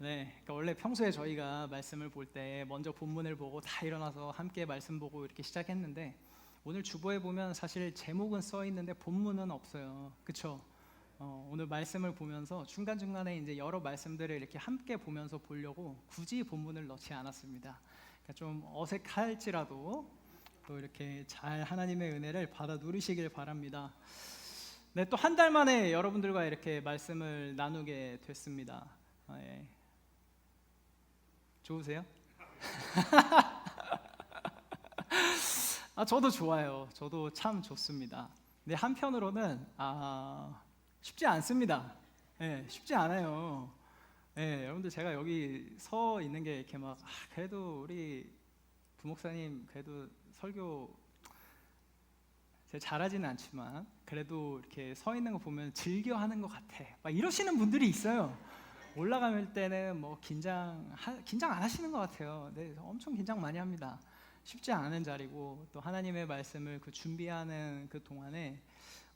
네, 그러니까 원래 평소에 저희가 말씀을 볼 때 먼저 본문을 보고 다 일어나서 함께 말씀 보고 이렇게 시작했는데 오늘 주보에 보면 사실 제목은 써 있는데 본문은 없어요. 그렇죠? 오늘 말씀을 보면서 중간중간에 이제 여러 말씀들을 이렇게 함께 보면서 보려고 굳이 본문을 넣지 않았습니다. 그러니까 좀 어색할지라도 또 이렇게 잘 하나님의 은혜를 받아 누리시길 바랍니다. 네, 또 한 달 만에 여러분들과 이렇게 말씀을 나누게 됐습니다. 예. 좋으세요? 저도 좋아요. 저도 참 좋습니다. 근데 한편으로는 쉽지 않습니다. 예, 쉽지 않아요. 예, 여러분들 제가 여기 서 있는 게 이렇게 막 그래도 우리 부목사님 그래도 설교 제가 잘하지는 않지만 그래도 이렇게 서 있는 거 보면 즐겨 하는 것 같아. 막 이러시는 분들이 있어요. 올라갈 때는 뭐 긴장 안 하시는 것 같아요. 네, 엄청 긴장 많이 합니다. 쉽지 않은 자리고 또 하나님의 말씀을 준비하는 그 동안에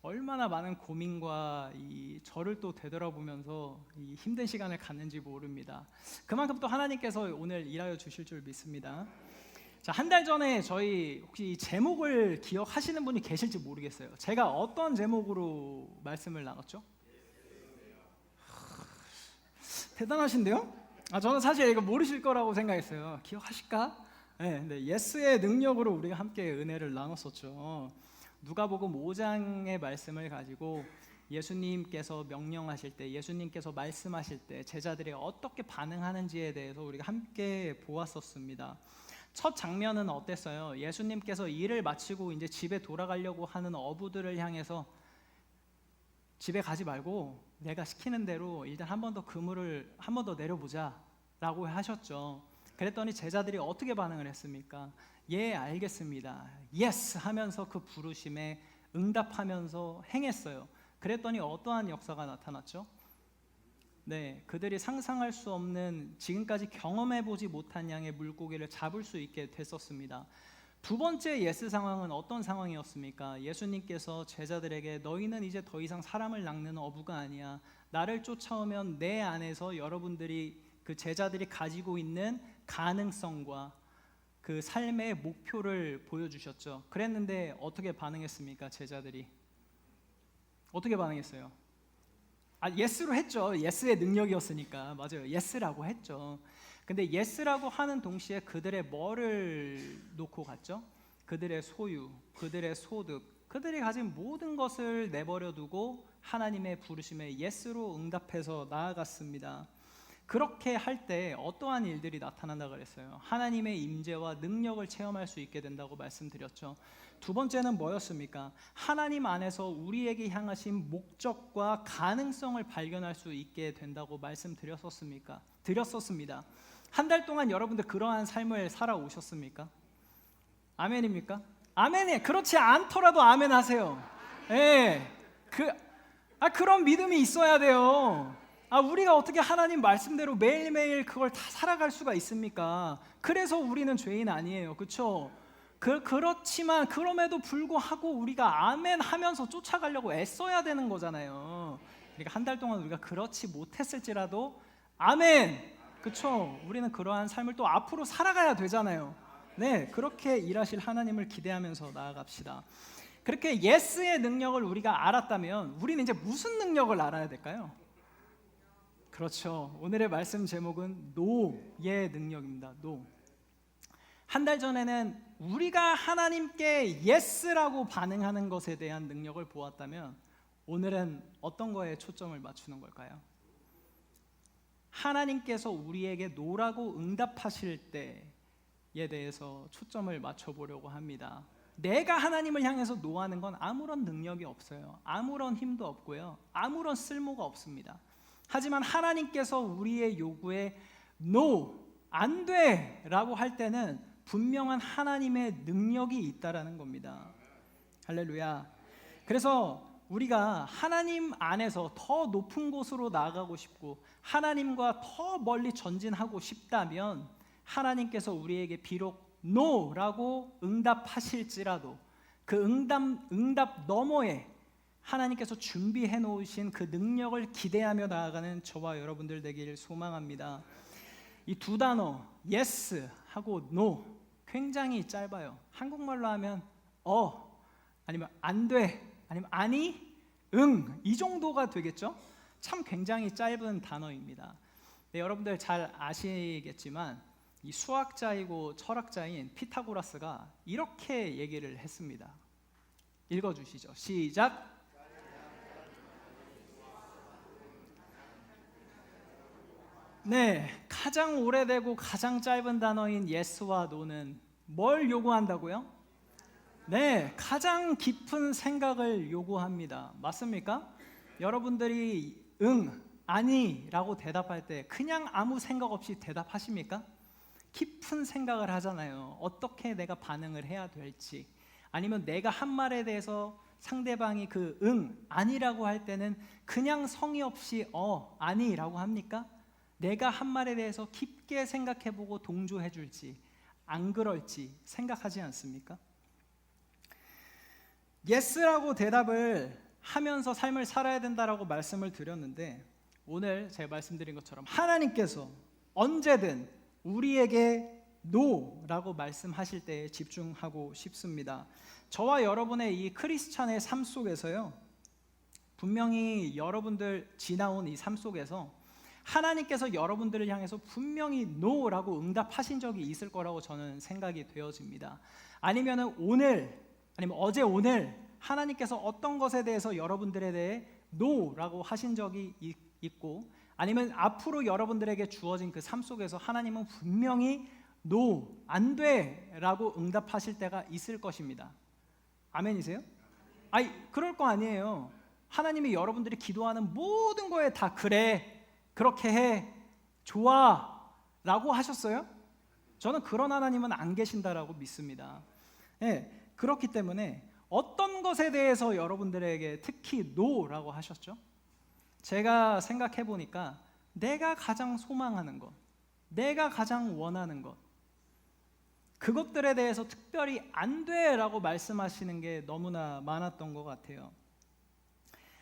얼마나 많은 고민과 이 저를 또 되돌아보면서 이 힘든 시간을 갖는지 모릅니다. 그만큼 또 하나님께서 오늘 일하여 주실 줄 믿습니다. 자, 한 달 전에 저희 혹시 이 제목을 기억하시는 분이 계실지 모르겠어요. 제가 어떤 제목으로 말씀을 나눴죠? 대단하신데요? 저는 사실 이거 모르실 거라고 생각했어요. 기억하실까? 네, 근데 예스의 능력으로 우리가 함께 은혜를 나눴었죠. 누가복음 5장의 말씀을 가지고 예수님께서 명령하실 때, 예수님께서 말씀하실 때 제자들이 어떻게 반응하는지에 대해서 우리가 함께 보았었습니다. 첫 장면은 어땠어요? 예수님께서 일을 마치고 이제 집에 돌아가려고 하는 어부들을 향해서 집에 가지 말고 내가 시키는 대로 일단 한 번 더 그물을 한 번 더 내려보자 라고 하셨죠. 그랬더니 제자들이 어떻게 반응을 했습니까? 예, 알겠습니다. 예스 하면서 그 부르심에 응답하면서 행했어요. 그랬더니 어떠한 역사가 나타났죠? 네, 그들이 상상할 수 없는 지금까지 경험해보지 못한 양의 물고기를 잡을 수 있게 됐었습니다. 두 번째 예스 상황은 어떤 상황이었습니까? 예수님께서 제자들에게 너희는 이제 더 이상 사람을 낚는 어부가 아니야. 나를 쫓아오면 내 안에서 여러분들이 그 제자들이 가지고 있는 가능성과 그 삶의 목표를 보여주셨죠. 그랬는데 어떻게 반응했습니까? 제자들이 어떻게 반응했어요? 예스로 했죠. 예스의 능력이었으니까. 맞아요. 예스라고 했죠. 근데 예스라고 하는 동시에 그들의 뭐를 놓고 갔죠? 그들의 소유, 그들의 소득, 그들이 가진 모든 것을 내버려 두고 하나님의 부르심에 예스로 응답해서 나아갔습니다. 그렇게 할 때 어떠한 일들이 나타난다고 그랬어요? 하나님의 임재와 능력을 체험할 수 있게 된다고 말씀드렸죠. 두 번째는 뭐였습니까? 하나님 안에서 우리에게 향하신 목적과 가능성을 발견할 수 있게 된다고 말씀드렸었습니다. 한 달 동안 여러분들 그러한 삶을 살아오셨습니까? 아멘입니까? 아멘이에요. 그렇지 않더라도 아멘 하세요. 예. 그런 믿음이 있어야 돼요. 우리가 어떻게 하나님 말씀대로 매일매일 그걸 다 살아갈 수가 있습니까? 그래서 우리는 죄인 아니에요. 그렇죠? 그렇지만 그럼에도 불구하고 우리가 아멘 하면서 쫓아가려고 애써야 되는 거잖아요. 그러니까 한 달 동안 우리가 그렇지 못했을지라도 아멘. 그렇죠? 우리는 그러한 삶을 또 앞으로 살아가야 되잖아요. 네, 그렇게 일하실 하나님을 기대하면서 나아갑시다. 그렇게 예스의 능력을 우리가 알았다면 우리는 이제 무슨 능력을 알아야 될까요? 그렇죠. 오늘의 말씀 제목은 노의 능력입니다. 노. 한 달 전에는 우리가 하나님께 예스라고 반응하는 것에 대한 능력을 보았다면 오늘은 어떤 거에 초점을 맞추는 걸까요? 하나님께서 우리에게 노라고 응답하실 때에 대해서 초점을 맞춰보려고 합니다. 내가 하나님을 향해서 노하는 건 아무런 능력이 없어요. 아무런 힘도 없고요. 아무런 쓸모가 없습니다. 하지만 하나님께서 우리의 요구에 no, 안 돼 라고 할 때는 분명한 하나님의 능력이 있다라는 겁니다. 할렐루야. 그래서 우리가 하나님 안에서 더 높은 곳으로 나아가고 싶고 하나님과 더 멀리 전진하고 싶다면 하나님께서 우리에게 비록 no라고 응답하실지라도 그 응답 너머에 하나님께서 준비해 놓으신 그 능력을 기대하며 나아가는 저와 여러분들 되기를 소망합니다. 이 두 단어 yes 하고 no 굉장히 짧아요. 한국말로 하면 아니면 안 돼, 아니면 아니, 응, 이 정도가 되겠죠? 참 굉장히 짧은 단어입니다. 네, 여러분들 잘 아시겠지만 이 수학자이고 철학자인 피타고라스가 이렇게 얘기를 했습니다. 읽어주시죠. 시작. 네, 가장 오래되고 가장 짧은 단어인 yes와 no는 뭘 요구한다고요? 네, 가장 깊은 생각을 요구합니다. 맞습니까? 여러분들이 응, 아니라고 대답할 때 그냥 아무 생각 없이 대답하십니까? 깊은 생각을 하잖아요. 어떻게 내가 반응을 해야 될지, 아니면 내가 한 말에 대해서 상대방이 그 응, 아니라고 할 때는 그냥 성의 없이 아니라고 합니까? 내가 한 말에 대해서 깊게 생각해보고 동조해 줄지 안 그럴지 생각하지 않습니까? yes라고 대답을 하면서 삶을 살아야 된다라고 말씀을 드렸는데, 오늘 제가 말씀드린 것처럼 하나님께서 언제든 우리에게 no라고 말씀하실 때에 집중하고 싶습니다. 저와 여러분의 이 크리스찬의 삶 속에서요, 분명히 여러분들 지나온 이 삶 속에서 하나님께서 여러분들을 향해서 분명히 no라고 응답하신 적이 있을 거라고 저는 생각이 되어집니다. 아니면 오늘, 아니면 어제 오늘 하나님께서 어떤 것에 대해서 여러분들에 대해 no라고 하신 적이 있고, 아니면 앞으로 여러분들에게 주어진 그 삶 속에서 하나님은 분명히 no, 안 돼라고 응답하실 때가 있을 것입니다. 아멘이세요? 아니, 그럴 거 아니에요. 하나님이 여러분들이 기도하는 모든 거에 다 그래, 그렇게 해, 좋아 라고 하셨어요? 저는 그런 하나님은 안 계신다라고 믿습니다. 네, 그렇기 때문에 어떤 것에 대해서 여러분들에게 특히 no라고 하셨죠? 제가 생각해 보니까 내가 가장 소망하는 것, 내가 가장 원하는 것, 그것들에 대해서 특별히 안 돼라고 말씀하시는 게 너무나 많았던 것 같아요.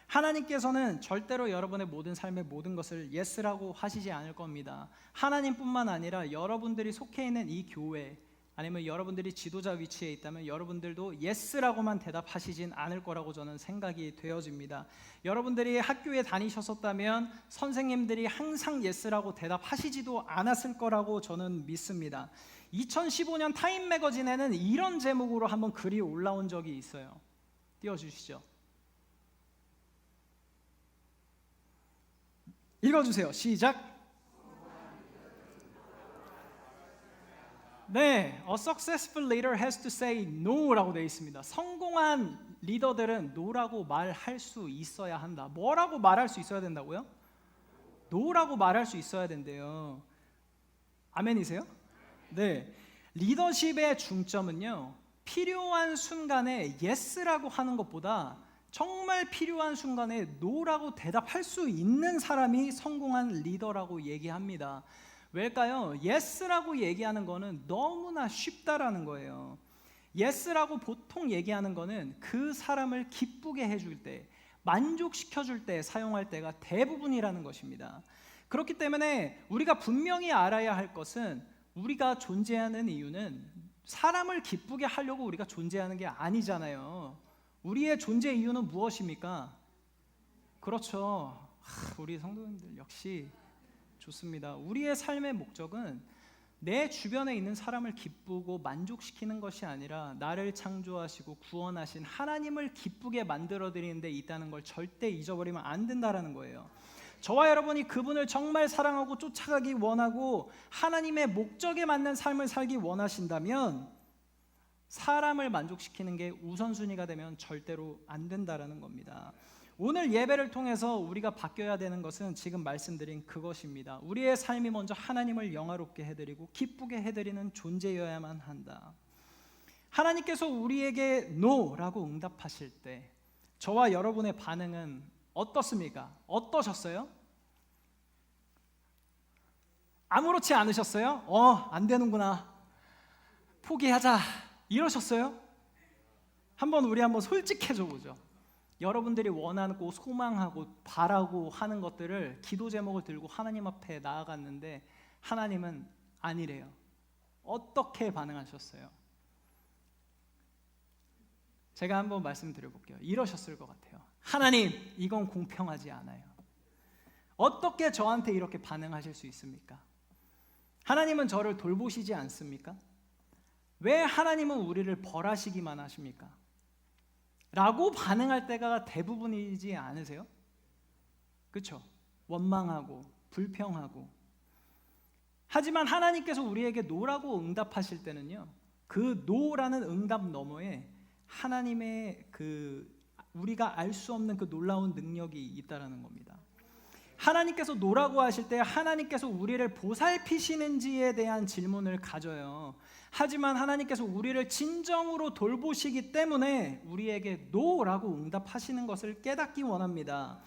하나님께서는 절대로 여러분의 모든 삶의 모든 것을 yes라고 하시지 않을 겁니다. 하나님뿐만 아니라 여러분들이 속해 있는 이 교회, 아니면 여러분들이 지도자 위치에 있다면 여러분들도 yes라고만 대답하시진 않을 거라고 저는 생각이 되어집니다. 여러분들이 학교에 다니셨었다면 선생님들이 항상 yes라고 대답하시지도 않았을 거라고 저는 믿습니다. 2015년 타임 매거진에는 이런 제목으로 한번 글이 올라온 적이 있어요. 띄워주시죠. 읽어주세요. 시작. 네, a successful leader has to say no라고 되어 있습니다. 성공한 리더들은 no라고 말할 수 있어야 한다. 뭐라고 말할 수 있어야 된다고요? no라고 말할 수 있어야 된대요. 아멘이세요? 네, 리더십의 중점은요, 필요한 순간에 yes라고 하는 것보다 정말 필요한 순간에 no라고 대답할 수 있는 사람이 성공한 리더라고 얘기합니다. 왜일까요? yes라고 얘기하는 거는 너무나 쉽다라는 거예요. yes라고 보통 얘기하는 거는 그 사람을 기쁘게 해줄 때, 만족시켜줄 때 사용할 때가 대부분이라는 것입니다. 그렇기 때문에 우리가 분명히 알아야 할 것은, 우리가 존재하는 이유는 사람을 기쁘게 하려고 우리가 존재하는 게 아니잖아요. 우리의 존재 이유는 무엇입니까? 그렇죠. 우리 성도님들 역시 좋습니다. 우리의 삶의 목적은 내 주변에 있는 사람을 기쁘고 만족시키는 것이 아니라 나를 창조하시고 구원하신 하나님을 기쁘게 만들어드리는 데 있다는 걸 절대 잊어버리면 안 된다는 거예요. 저와 여러분이 그분을 정말 사랑하고 쫓아가기 원하고 하나님의 목적에 맞는 삶을 살기 원하신다면 사람을 만족시키는 게 우선순위가 되면 절대로 안 된다라는 겁니다. 오늘 예배를 통해서 우리가 바뀌어야 되는 것은 지금 말씀드린 그것입니다. 우리의 삶이 먼저 하나님을 영화롭게 해드리고 기쁘게 해드리는 존재여야만 한다. 하나님께서 우리에게 no라고 응답하실 때 저와 여러분의 반응은 어떻습니까? 어떠셨어요? 아무렇지 않으셨어요? 안 되는구나, 포기하자 이러셨어요? 우리 한번 솔직해져 보죠. 여러분들이 원하고 소망하고 바라고 하는 것들을 기도 제목을 들고 하나님 앞에 나아갔는데 하나님은 아니래요. 어떻게 반응하셨어요? 제가 한번 말씀드려볼게요. 이러셨을 것 같아요. 하나님, 이건 공평하지 않아요. 어떻게 저한테 이렇게 반응하실 수 있습니까? 하나님은 저를 돌보시지 않습니까? 왜 하나님은 우리를 벌하시기만 하십니까? 라고 반응할 때가 대부분이지 않으세요? 그렇죠? 원망하고 불평하고. 하지만 하나님께서 우리에게 노라고 응답하실 때는요, 그 노라는 응답 너머에 하나님의 우리가 알 수 없는 그 놀라운 능력이 있다라는 겁니다. 하나님께서 노라고 하실 때 하나님께서 우리를 보살피시는지에 대한 질문을 가져요. 하지만 하나님께서 우리를 진정으로 돌보시기 때문에 우리에게 노라고 응답하시는 것을 깨닫기 원합니다.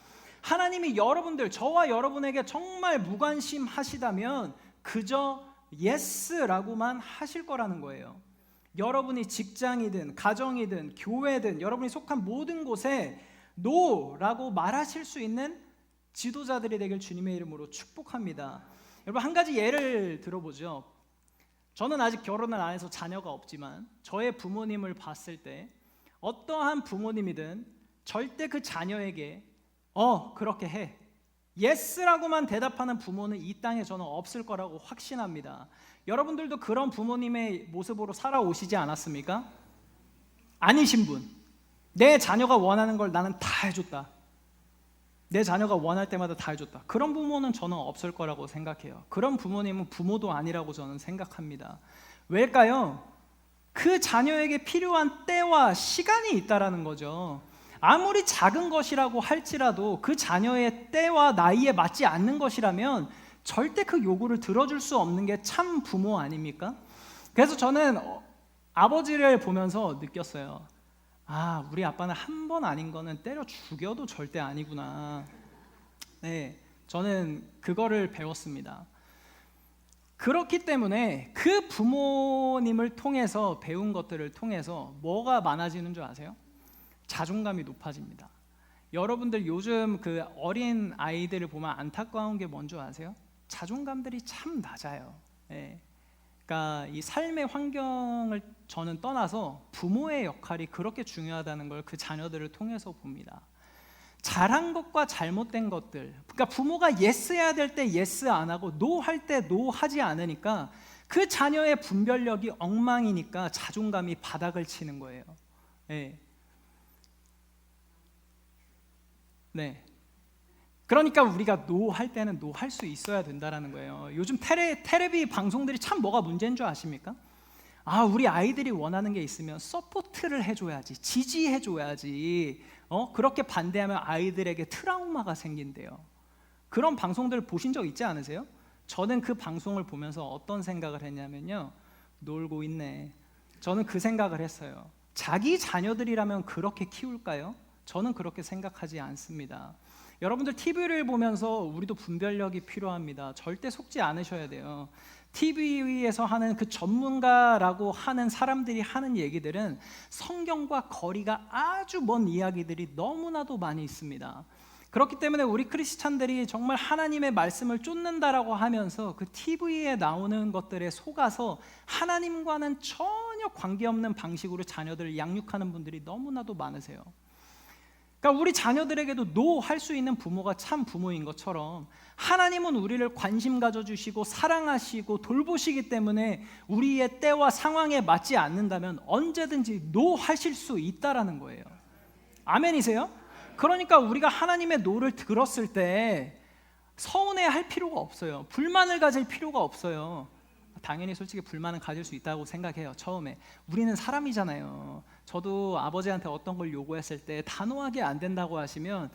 하나님이 여러분들, 저와 여러분에게 정말 무관심하시다면 그저 예스라고만 하실 거라는 거예요. 여러분이 직장이든 가정이든 교회든 여러분이 속한 모든 곳에 노라고 말하실 수 있는 지도자들이 되길 주님의 이름으로 축복합니다. 여러분, 한 가지 예를 들어보죠. 저는 아직 결혼을 안 해서 자녀가 없지만 저의 부모님을 봤을 때 어떠한 부모님이든 절대 그 자녀에게 그렇게 해, 예스라고만 대답하는 부모는 이 땅에 저는 없을 거라고 확신합니다. 여러분들도 그런 부모님의 모습으로 살아오시지 않았습니까? 아니신 분, 내 자녀가 원하는 걸 나는 다 해줬다, 내 자녀가 원할 때마다 다 해줬다, 그런 부모는 저는 없을 거라고 생각해요. 그런 부모님은 부모도 아니라고 저는 생각합니다. 왜일까요? 그 자녀에게 필요한 때와 시간이 있다라는 거죠. 아무리 작은 것이라고 할지라도 그 자녀의 때와 나이에 맞지 않는 것이라면 절대 그 요구를 들어줄 수 없는 게 참 부모 아닙니까? 그래서 저는 아버지를 보면서 느꼈어요. 우리 아빠는 한 번 아닌 거는 때려 죽여도 절대 아니구나. 네, 저는 그거를 배웠습니다. 그렇기 때문에 그 부모님을 통해서 배운 것들을 통해서 뭐가 많아지는 줄 아세요? 자존감이 높아집니다. 여러분들 요즘 그 어린 아이들을 보면 안타까운 게 뭔지 아세요? 자존감들이 참 낮아요. 네. 그러니까 이 삶의 환경을 저는 떠나서 부모의 역할이 그렇게 중요하다는 걸 그 자녀들을 통해서 봅니다. 잘한 것과 잘못된 것들, 그러니까 부모가 예스 해야 될 때 예스 안 하고 노 할 때 노 하지 않으니까 그 자녀의 분별력이 엉망이니까 자존감이 바닥을 치는 거예요. 네. 네. 그러니까 우리가 노 할 때는 노 할 수 있어야 된다라는 거예요. 요즘 테레비 방송들이 참 뭐가 문제인 줄 아십니까? 우리 아이들이 원하는 게 있으면 서포트를 해줘야지, 지지해줘야지. 그렇게 반대하면 아이들에게 트라우마가 생긴대요. 그런 방송들 보신 적 있지 않으세요? 저는 그 방송을 보면서 어떤 생각을 했냐면요, 놀고 있네. 저는 그 생각을 했어요. 자기 자녀들이라면 그렇게 키울까요? 저는 그렇게 생각하지 않습니다. 여러분들 TV를 보면서 우리도 분별력이 필요합니다. 절대 속지 않으셔야 돼요. TV에서 하는 그 전문가라고 하는 사람들이 하는 얘기들은 성경과 거리가 아주 먼 이야기들이 너무나도 많이 있습니다. 그렇기 때문에 우리 크리스찬들이 정말 하나님의 말씀을 쫓는다라고 하면서 그 TV에 나오는 것들에 속아서 하나님과는 전혀 관계없는 방식으로 자녀들을 양육하는 분들이 너무나도 많으세요. 그러니까 우리 자녀들에게도 노 할 수 있는 부모가 참 부모인 것처럼 하나님은 우리를 관심 가져주시고 사랑하시고 돌보시기 때문에 우리의 때와 상황에 맞지 않는다면 언제든지 노 하실 수 있다라는 거예요. 아멘이세요? 그러니까 우리가 하나님의 노를 들었을 때 서운해할 필요가 없어요. 불만을 가질 필요가 없어요. 당연히 솔직히 불만은 가질 수 있다고 생각해요. 처음에 우리는 사람이잖아요. 저도 아버지한테 어떤 걸 요구했을 때 단호하게 안 된다고 하시면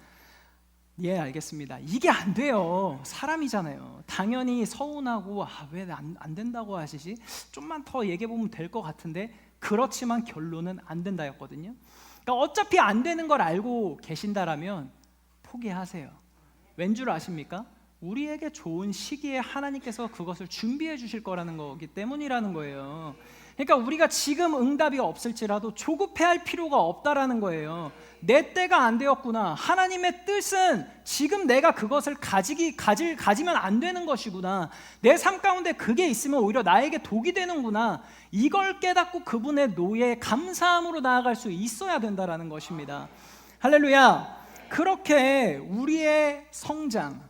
예, 알겠습니다. 이게 안 돼요. 사람이잖아요. 당연히 서운하고 왜 안 된다고 하시지? 좀만 더 얘기해보면 될 것 같은데, 그렇지만 결론은 안 된다였거든요. 그러니까 어차피 안 되는 걸 알고 계신다라면 포기하세요. 왠 줄 아십니까? 우리에게 좋은 시기에 하나님께서 그것을 준비해 주실 거라는 거기 때문이라는 거예요. 그러니까 우리가 지금 응답이 없을지라도 조급해할 필요가 없다라는 거예요. 내 때가 안 되었구나. 하나님의 뜻은 지금 내가 그것을 가지면 안 되는 것이구나. 내 삶 가운데 그게 있으면 오히려 나에게 독이 되는구나. 이걸 깨닫고 그분의 노예에 감사함으로 나아갈 수 있어야 된다라는 것입니다. 할렐루야. 그렇게 우리의 성장,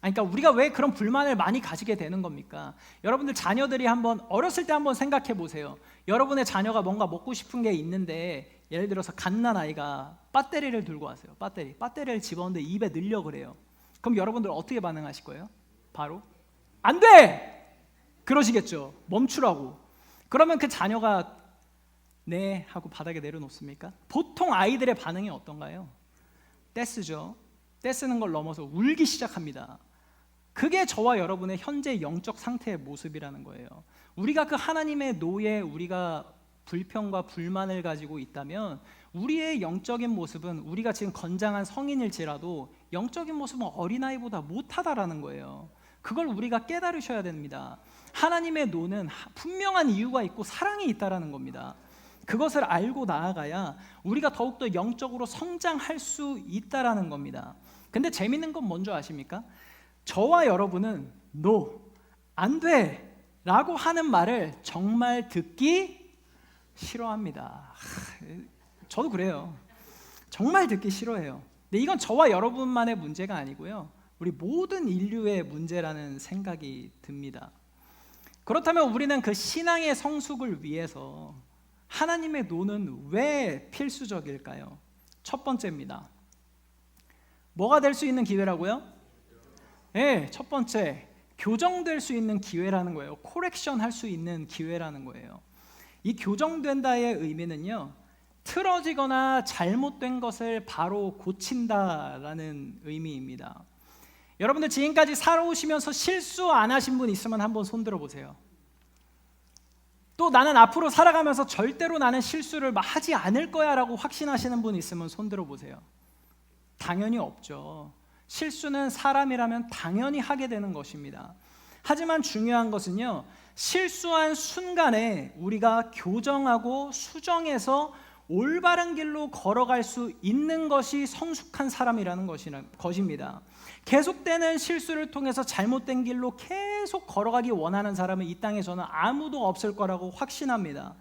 그러니까 우리가 왜 그런 불만을 많이 가지게 되는 겁니까? 여러분들 자녀들이 어렸을 때 한번 생각해 보세요. 여러분의 자녀가 뭔가 먹고 싶은 게 있는데, 예를 들어서 갓난 아이가 배터리를 들고 왔어요. 배터리를 집었는데 입에 넣으려고 그래요. 그럼 여러분들 어떻게 반응하실 거예요? 바로 안 돼! 그러시겠죠. 멈추라고. 그러면 그 자녀가 네 하고 바닥에 내려놓습니까? 보통 아이들의 반응이 어떤가요? 떼쓰죠. 떼쓰는 걸 넘어서 울기 시작합니다. 그게 저와 여러분의 현재 영적 상태의 모습이라는 거예요. 우리가 그 하나님의 노예에 우리가 불평과 불만을 가지고 있다면 우리의 영적인 모습은, 우리가 지금 건장한 성인일지라도 영적인 모습은 어린아이보다 못하다라는 거예요. 그걸 우리가 깨달으셔야 됩니다. 하나님의 노는 분명한 이유가 있고 사랑이 있다라는 겁니다. 그것을 알고 나아가야 우리가 더욱더 영적으로 성장할 수 있다라는 겁니다. 근데 재밌는 건 뭔지 아십니까? 저와 여러분은 no, 안 돼 라고 하는 말을 정말 듣기 싫어합니다. 저도 그래요. 정말 듣기 싫어해요. 근데 이건 저와 여러분만의 문제가 아니고요, 우리 모든 인류의 문제라는 생각이 듭니다. 그렇다면 우리는 그 신앙의 성숙을 위해서 하나님의 노는 왜 필수적일까요? 첫 번째입니다. 뭐가 될 수 있는 기회라고요? 네, 첫 번째, 교정될 수 있는 기회라는 거예요. 코렉션 할 수 있는 기회라는 거예요. 이 교정된다의 의미는요, 틀어지거나 잘못된 것을 바로 고친다라는 의미입니다. 여러분들 지금까지 살아오시면서 실수 안 하신 분 있으면 한번 손 들어보세요. 또 나는 앞으로 살아가면서 절대로 나는 실수를 하지 않을 거야 라고 확신하시는 분 있으면 손 들어보세요. 당연히 없죠. 실수는 사람이라면 당연히 하게 되는 것입니다. 하지만 중요한 것은요, 실수한 순간에 우리가 교정하고 수정해서 올바른 길로 걸어갈 수 있는 것이 성숙한 사람이라는 것입니다. 계속되는 실수를 통해서 잘못된 길로 계속 걸어가기 원하는 사람은 이 땅에 저는 아무도 없을 거라고 확신합니다.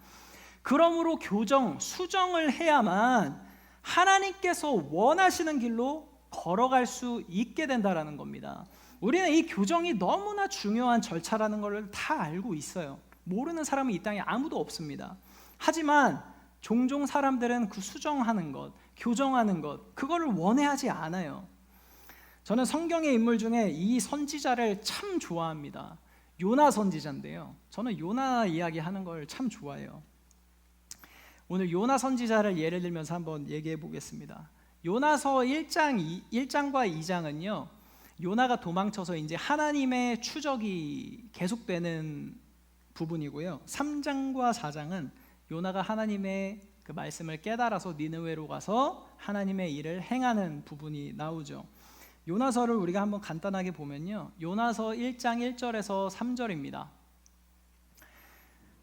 그러므로 교정, 수정을 해야만 하나님께서 원하시는 길로 걸어갈 수 있게 된다라는 겁니다. 우리는 이 교정이 너무나 중요한 절차라는 것을 다 알고 있어요. 모르는 사람은 이 땅에 아무도 없습니다. 하지만 종종 사람들은 그 수정하는 것, 교정하는 것, 그거를 원해하지 않아요. 저는 성경의 인물 중에 이 선지자를 참 좋아합니다. 요나 선지자인데요, 저는 요나 이야기 하는 걸 참 좋아해요. 오늘 요나 선지자를 예를 들면서 한번 얘기해 보겠습니다. 요나서 1장과 2장은요, 요나가 도망쳐서 이제 하나님의 추적이 계속되는 부분이고요, 3장과 4장은 요나가 하나님의 그 말씀을 깨달아서 니느웨로 가서 하나님의 일을 행하는 부분이 나오죠. 요나서를 우리가 한번 간단하게 보면요, 요나서 1장 1절에서 3절입니다.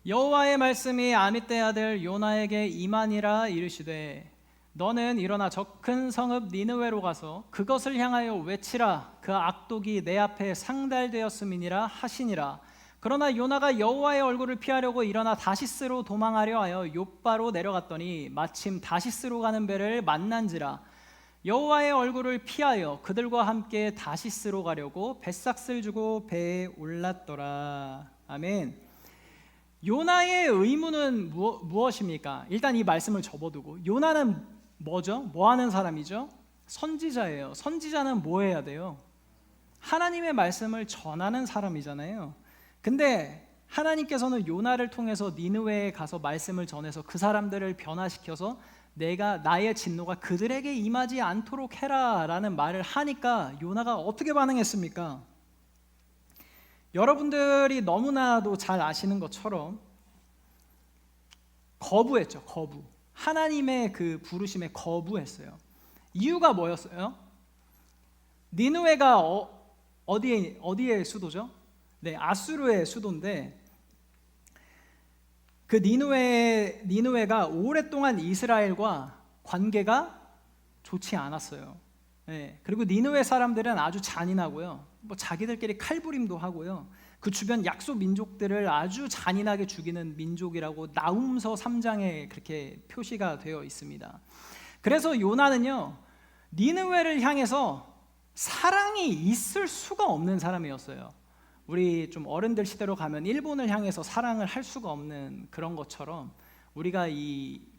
여호와의 말씀이 아미떼 아들 요나에게 임하니라 이르시되, 너는 일어나 저 큰 성읍 니느웨로 가서 그것을 향하여 외치라. 그 악독이 내 앞에 상달되었음이니라 하시니라. 그러나 요나가 여호와의 얼굴을 피하려고 일어나 다시스로 도망하려 하여 욥바로 내려갔더니 마침 다시스로 가는 배를 만난지라. 여호와의 얼굴을 피하여 그들과 함께 다시스로 가려고 뱃삭을 주고 배에 올랐더라. 아멘. 요나의 의무는 무엇입니까? 일단 이 말씀을 접어두고, 요나는 뭐죠? 뭐 하는 사람이죠? 선지자예요. 선지자는 뭐 해야 돼요? 하나님의 말씀을 전하는 사람이잖아요. 근데 하나님께서는 요나를 통해서 니느웨에 가서 말씀을 전해서 그 사람들을 변화시켜서 나의 진노가 그들에게 임하지 않도록 해라 라는 말을 하니까 요나가 어떻게 반응했습니까? 여러분들이 너무나도 잘 아시는 것처럼 거부했죠. 거부. 하나님의 그 부르심에 거부했어요. 이유가 뭐였어요? 니느웨가 어디의 수도죠? 네, 아수르의 수도인데, 그 니느웨가 오랫동안 이스라엘과 관계가 좋지 않았어요. 그리고 니느웨 사람들은 아주 잔인하고요. 뭐 자기들끼리 칼부림도 하고요. 그 주변 약소 민족들을 아주 잔인하게 죽이는 민족이라고 나훔서 3장에 그렇게 표시가 되어 있습니다. 그래서 요나는요, 니느웨를 향해서 사랑이 있을 수가 없는 사람이었어요. 우리 좀 어른들 시대로 가면 일본을 향해서 사랑을 할 수가 없는 그런 것처럼 우리가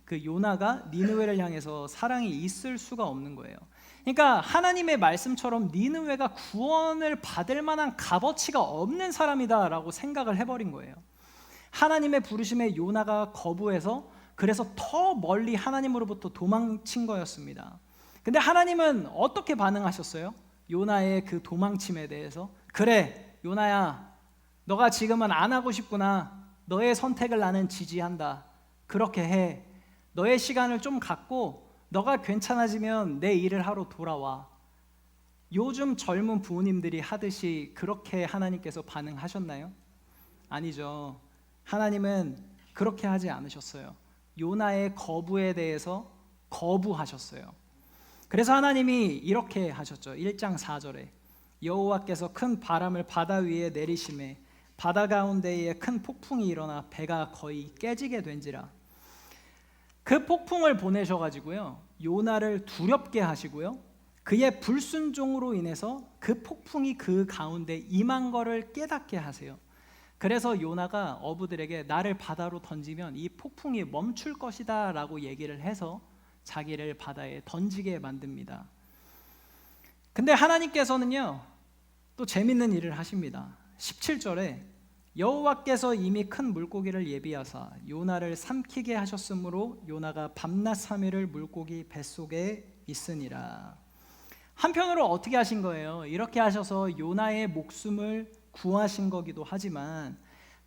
그 요나가 니느웨를 향해서 사랑이 있을 수가 없는 거예요. 그러니까 하나님의 말씀처럼 니느웨가 구원을 받을 만한 값어치가 없는 사람이다라고 생각을 해버린 거예요. 하나님의 부르심에 요나가 거부해서 그래서 더 멀리 하나님으로부터 도망친 거였습니다. 근데 하나님은 어떻게 반응하셨어요? 요나의 그 도망침에 대해서 그래 요나야, 너가 지금은 안 하고 싶구나. 너의 선택을 나는 지지한다. 그렇게 해. 너의 시간을 좀 갖고 너가 괜찮아지면 내 일을 하러 돌아와. 요즘 젊은 부모님들이 하듯이 그렇게 하나님께서 반응하셨나요? 아니죠. 하나님은 그렇게 하지 않으셨어요. 요나의 거부에 대해서 거부하셨어요. 그래서 하나님이 이렇게 하셨죠. 1장 4절에 여호와께서 큰 바람을 바다 위에 내리심에 바다 가운데에 큰 폭풍이 일어나 배가 거의 깨지게 된지라. 그 폭풍을 보내셔가지고요, 요나를 두렵게 하시고요, 그의 불순종으로 인해서 그 폭풍이 그 가운데 임한 거를 깨닫게 하세요. 그래서 요나가 어부들에게 나를 바다로 던지면 이 폭풍이 멈출 것이다 라고 얘기를 해서 자기를 바다에 던지게 만듭니다. 근데 하나님께서는요, 또 재밌는 일을 하십니다. 17절에 여호와께서 이미 큰 물고기를 예비하사 요나를 삼키게 하셨으므로 요나가 밤낮 3일을 물고기 뱃속에 있으니라. 한편으로 어떻게 하신 거예요? 이렇게 하셔서 요나의 목숨을 구하신 거기도 하지만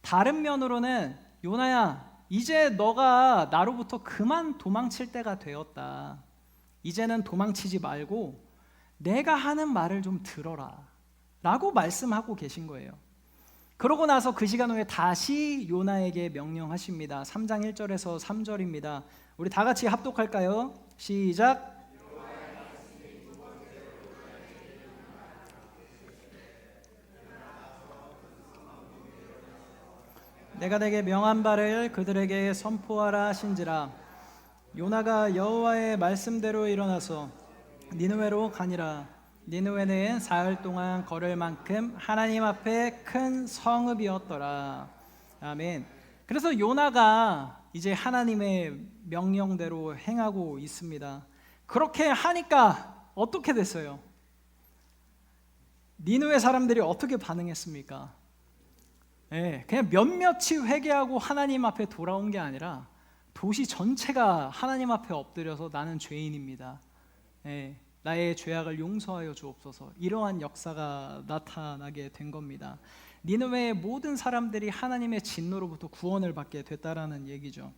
다른 면으로는 요나야, 이제 너가 나로부터 그만 도망칠 때가 되었다. 이제는 도망치지 말고 내가 하는 말을 좀 들어라 라고 말씀하고 계신 거예요. 그러고 나서 그 시간 후에 다시 요나에게 명령하십니다. 3장 1절에서 3절입니다. 우리 다 같이 합독할까요? 시작. 내가 내게 명한 바를 그들에게 선포하라 하신지라. 요나가 여호와의 말씀대로 일어나서 니느웨로 가니라. 니느웨는 사흘 동안 걸을 만큼 하나님 앞에 큰 성읍이었더라. 아멘. 그래서 요나가 이제 하나님의 명령대로 행하고 있습니다. 그렇게 하니까 어떻게 됐어요? 니느웨 사람들이 어떻게 반응했습니까? 그냥 몇몇이 회개하고 하나님 앞에 돌아온 게 아니라 도시 전체가 하나님 앞에 엎드려서 나는 죄인입니다. 나의 죄악을 용서하여 주옵소서. 이러한 역사가 나타나게 된 겁니다. 니느웨의 모든 사람들이 하나님의 진노로부터 구원을 받게 됐다라는 얘기죠.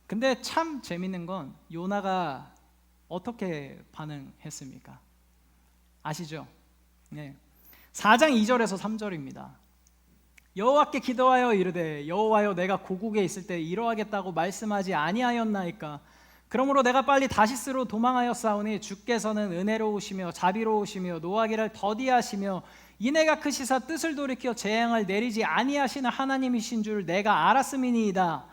근데 참 재밌는 건 요나가 어떻게 반응했습니까? 아시죠? 4장 2절에서 3절입니다. 여호와께 기도하여 이르되 여호와여, 내가 고국에 있을 때 이러하겠다고 말씀하지 아니하였나이까. 그러므로 내가 빨리 다시스로 도망하였사오니 주께서는 은혜로우시며 자비로우시며 노하기를 더디하시며 이내가 크시사 뜻을 돌이켜 재앙을 내리지 아니하시는 하나님이신 줄 내가 알았음이니이다.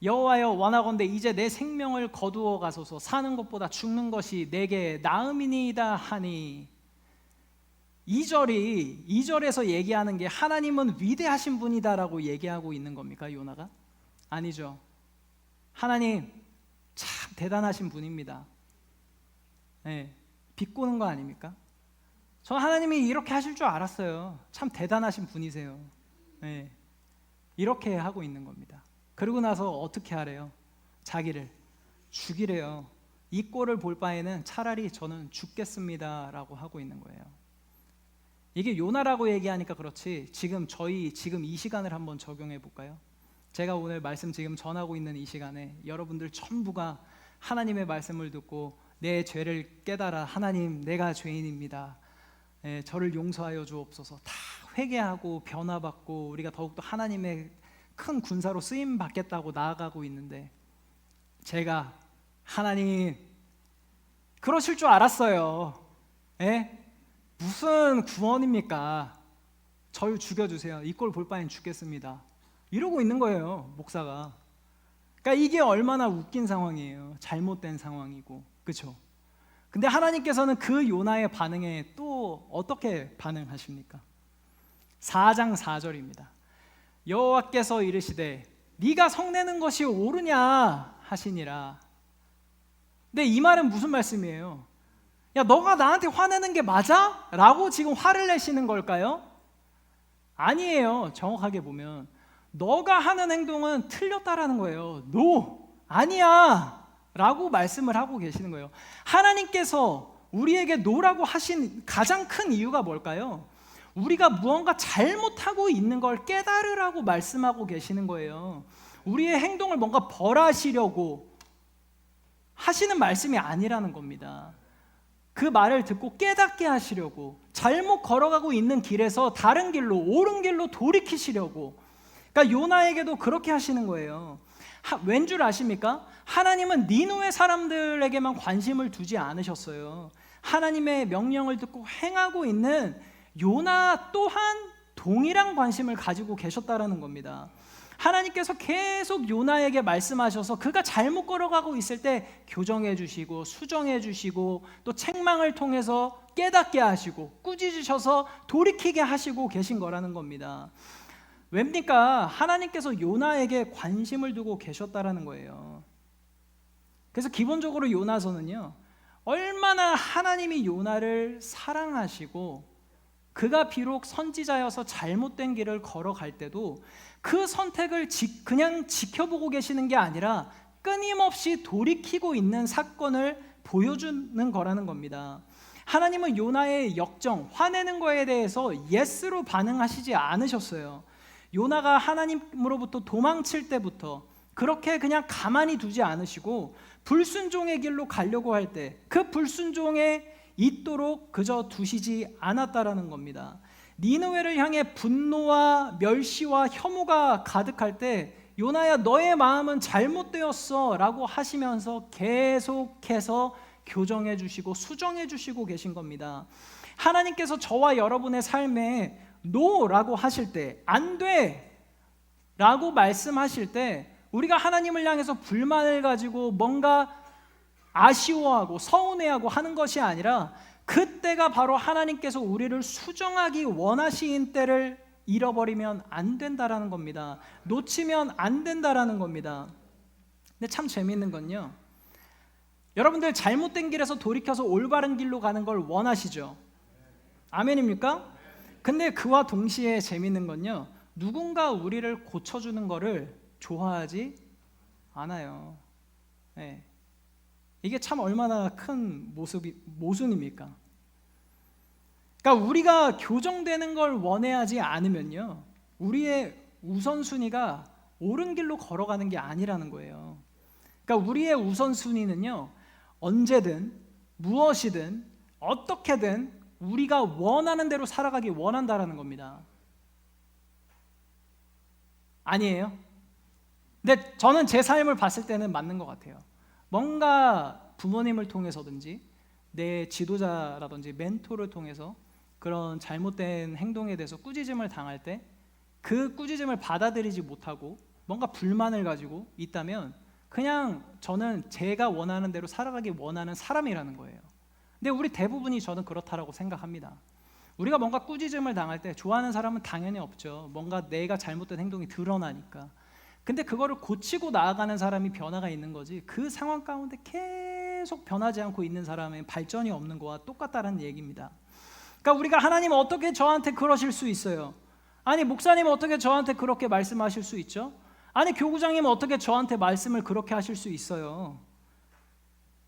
여호와여, 원하건대 이제 내 생명을 거두어 가소서. 사는 것보다 죽는 것이 내게 나음이니이다 하니. 2절에서 얘기하는 게 하나님은 위대하신 분이다라고 얘기하고 있는 겁니까, 요나가? 아니죠. 하나님 참 대단하신 분입니다. 비꼬는 거 아닙니까? 저 하나님이 이렇게 하실 줄 알았어요. 참 대단하신 분이세요. 이렇게 하고 있는 겁니다. 그러고 나서 어떻게 하래요? 자기를 죽이래요. 이 꼴을 볼 바에는 차라리 저는 죽겠습니다라고 하고 있는 거예요. 이게 요나라고 얘기하니까 그렇지, 지금 이 시간을 한번 적용해 볼까요? 제가 오늘 말씀 지금 전하고 있는 이 시간에 여러분들 전부가 하나님의 말씀을 듣고 내 죄를 깨달아, 하나님 내가 죄인입니다, 저를 용서하여 주옵소서, 다 회개하고 변화받고 우리가 더욱더 하나님의 큰 군사로 쓰임 받겠다고 나아가고 있는데, 제가 하나님 그러실 줄 알았어요. 예? 무슨 구원입니까? 저를 죽여주세요. 이 꼴 볼 바엔 죽겠습니다. 이러고 있는 거예요, 목사가. 그러니까 이게 얼마나 웃긴 상황이에요. 잘못된 상황이고, 그렇죠? 근데 하나님께서는 그 요나의 반응에 또 어떻게 반응하십니까? 4장 4절입니다. 여호와께서 이르시되 네가 성내는 것이 옳으냐 하시니라. 근데 이 말은 무슨 말씀이에요? 야, 너가 나한테 화내는 게 맞아? 라고 지금 화를 내시는 걸까요? 아니에요. 정확하게 보면 너가 하는 행동은 틀렸다라는 거예요. No, 아니야 라고 말씀을 하고 계시는 거예요. 하나님께서 우리에게 노라고 하신 가장 큰 이유가 뭘까요? 우리가 무언가 잘못하고 있는 걸 깨달으라고 말씀하고 계시는 거예요. 우리의 행동을 뭔가 벌하시려고 하시는 말씀이 아니라는 겁니다. 그 말을 듣고 깨닫게 하시려고, 잘못 걸어가고 있는 길에서 다른 길로, 옳은 길로 돌이키시려고. 그러니까 요나에게도 그렇게 하시는 거예요. 왠 줄 아십니까? 하나님은 니느웨 사람들에게만 관심을 두지 않으셨어요. 하나님의 명령을 듣고 행하고 있는 요나 또한 동일한 관심을 가지고 계셨다라는 겁니다. 하나님께서 계속 요나에게 말씀하셔서 그가 잘못 걸어가고 있을 때 교정해 주시고 수정해 주시고 또 책망을 통해서 깨닫게 하시고 꾸짖으셔서 돌이키게 하시고 계신 거라는 겁니다. 왜입니까? 하나님께서 요나에게 관심을 두고 계셨다라는 거예요. 그래서 기본적으로 요나서는요, 얼마나 하나님이 요나를 사랑하시고 그가 비록 선지자여서 잘못된 길을 걸어갈 때도 그 선택을 그냥 지켜보고 계시는 게 아니라 끊임없이 돌이키고 있는 사건을 보여주는 거라는 겁니다. 하나님은 요나의 역정, 화내는 거에 대해서 예스로 반응하시지 않으셨어요. 요나가 하나님으로부터 도망칠 때부터 그렇게 그냥 가만히 두지 않으시고 불순종의 길로 가려고 할 때 그 불순종에 있도록 그저 두시지 않았다라는 겁니다. 니느웨를 향해 분노와 멸시와 혐오가 가득할 때 요나야 너의 마음은 잘못되었어 라고 하시면서 계속해서 교정해 주시고 수정해 주시고 계신 겁니다. 하나님께서 저와 여러분의 삶에 노라고 하실 때, 안 돼 라고 말씀하실 때 우리가 하나님을 향해서 불만을 가지고 뭔가 아쉬워하고 서운해하고 하는 것이 아니라 그때가 바로 하나님께서 우리를 수정하기 원하신 때를 잃어버리면 안 된다라는 겁니다. 놓치면 안 된다라는 겁니다. 근데 참 재미있는 건요, 여러분들 잘못된 길에서 돌이켜서 올바른 길로 가는 걸 원하시죠? 아멘입니까? 근데 그와 동시에 재미있는 건요, 누군가 우리를 고쳐주는 거를 좋아하지 않아요. 네. 이게 참 얼마나 큰 모순입니까? 그러니까 우리가 교정되는 걸 원해하지 않으면요, 우리의 우선순위가 옳은 길로 걸어가는 게 아니라는 거예요. 그러니까 우리의 우선순위는요, 언제든 무엇이든 어떻게든 우리가 원하는 대로 살아가기 원한다라는 겁니다. 아니에요? 근데 저는 제 삶을 봤을 때는 맞는 것 같아요. 뭔가 부모님을 통해서든지 내 지도자라든지 멘토를 통해서 그런 잘못된 행동에 대해서 꾸짖음을 당할 때 그 꾸짖음을 받아들이지 못하고 뭔가 불만을 가지고 있다면 그냥 저는 제가 원하는 대로 살아가기 원하는 사람이라는 거예요. 근데 우리 대부분이 저는 그렇다라고 생각합니다. 우리가 뭔가 꾸짖음을 당할 때 좋아하는 사람은 당연히 없죠. 뭔가 내가 잘못된 행동이 드러나니까. 근데 그거를 고치고 나아가는 사람이 변화가 있는 거지, 그 상황 가운데 계속 변하지 않고 있는 사람은 발전이 없는 거와 똑같다는 얘기입니다. 그러니까 우리가 하나님 어떻게 저한테 그러실 수 있어요? 아니 목사님 어떻게 저한테 그렇게 말씀하실 수 있죠? 아니 교구장님 어떻게 저한테 말씀을 그렇게 하실 수 있어요?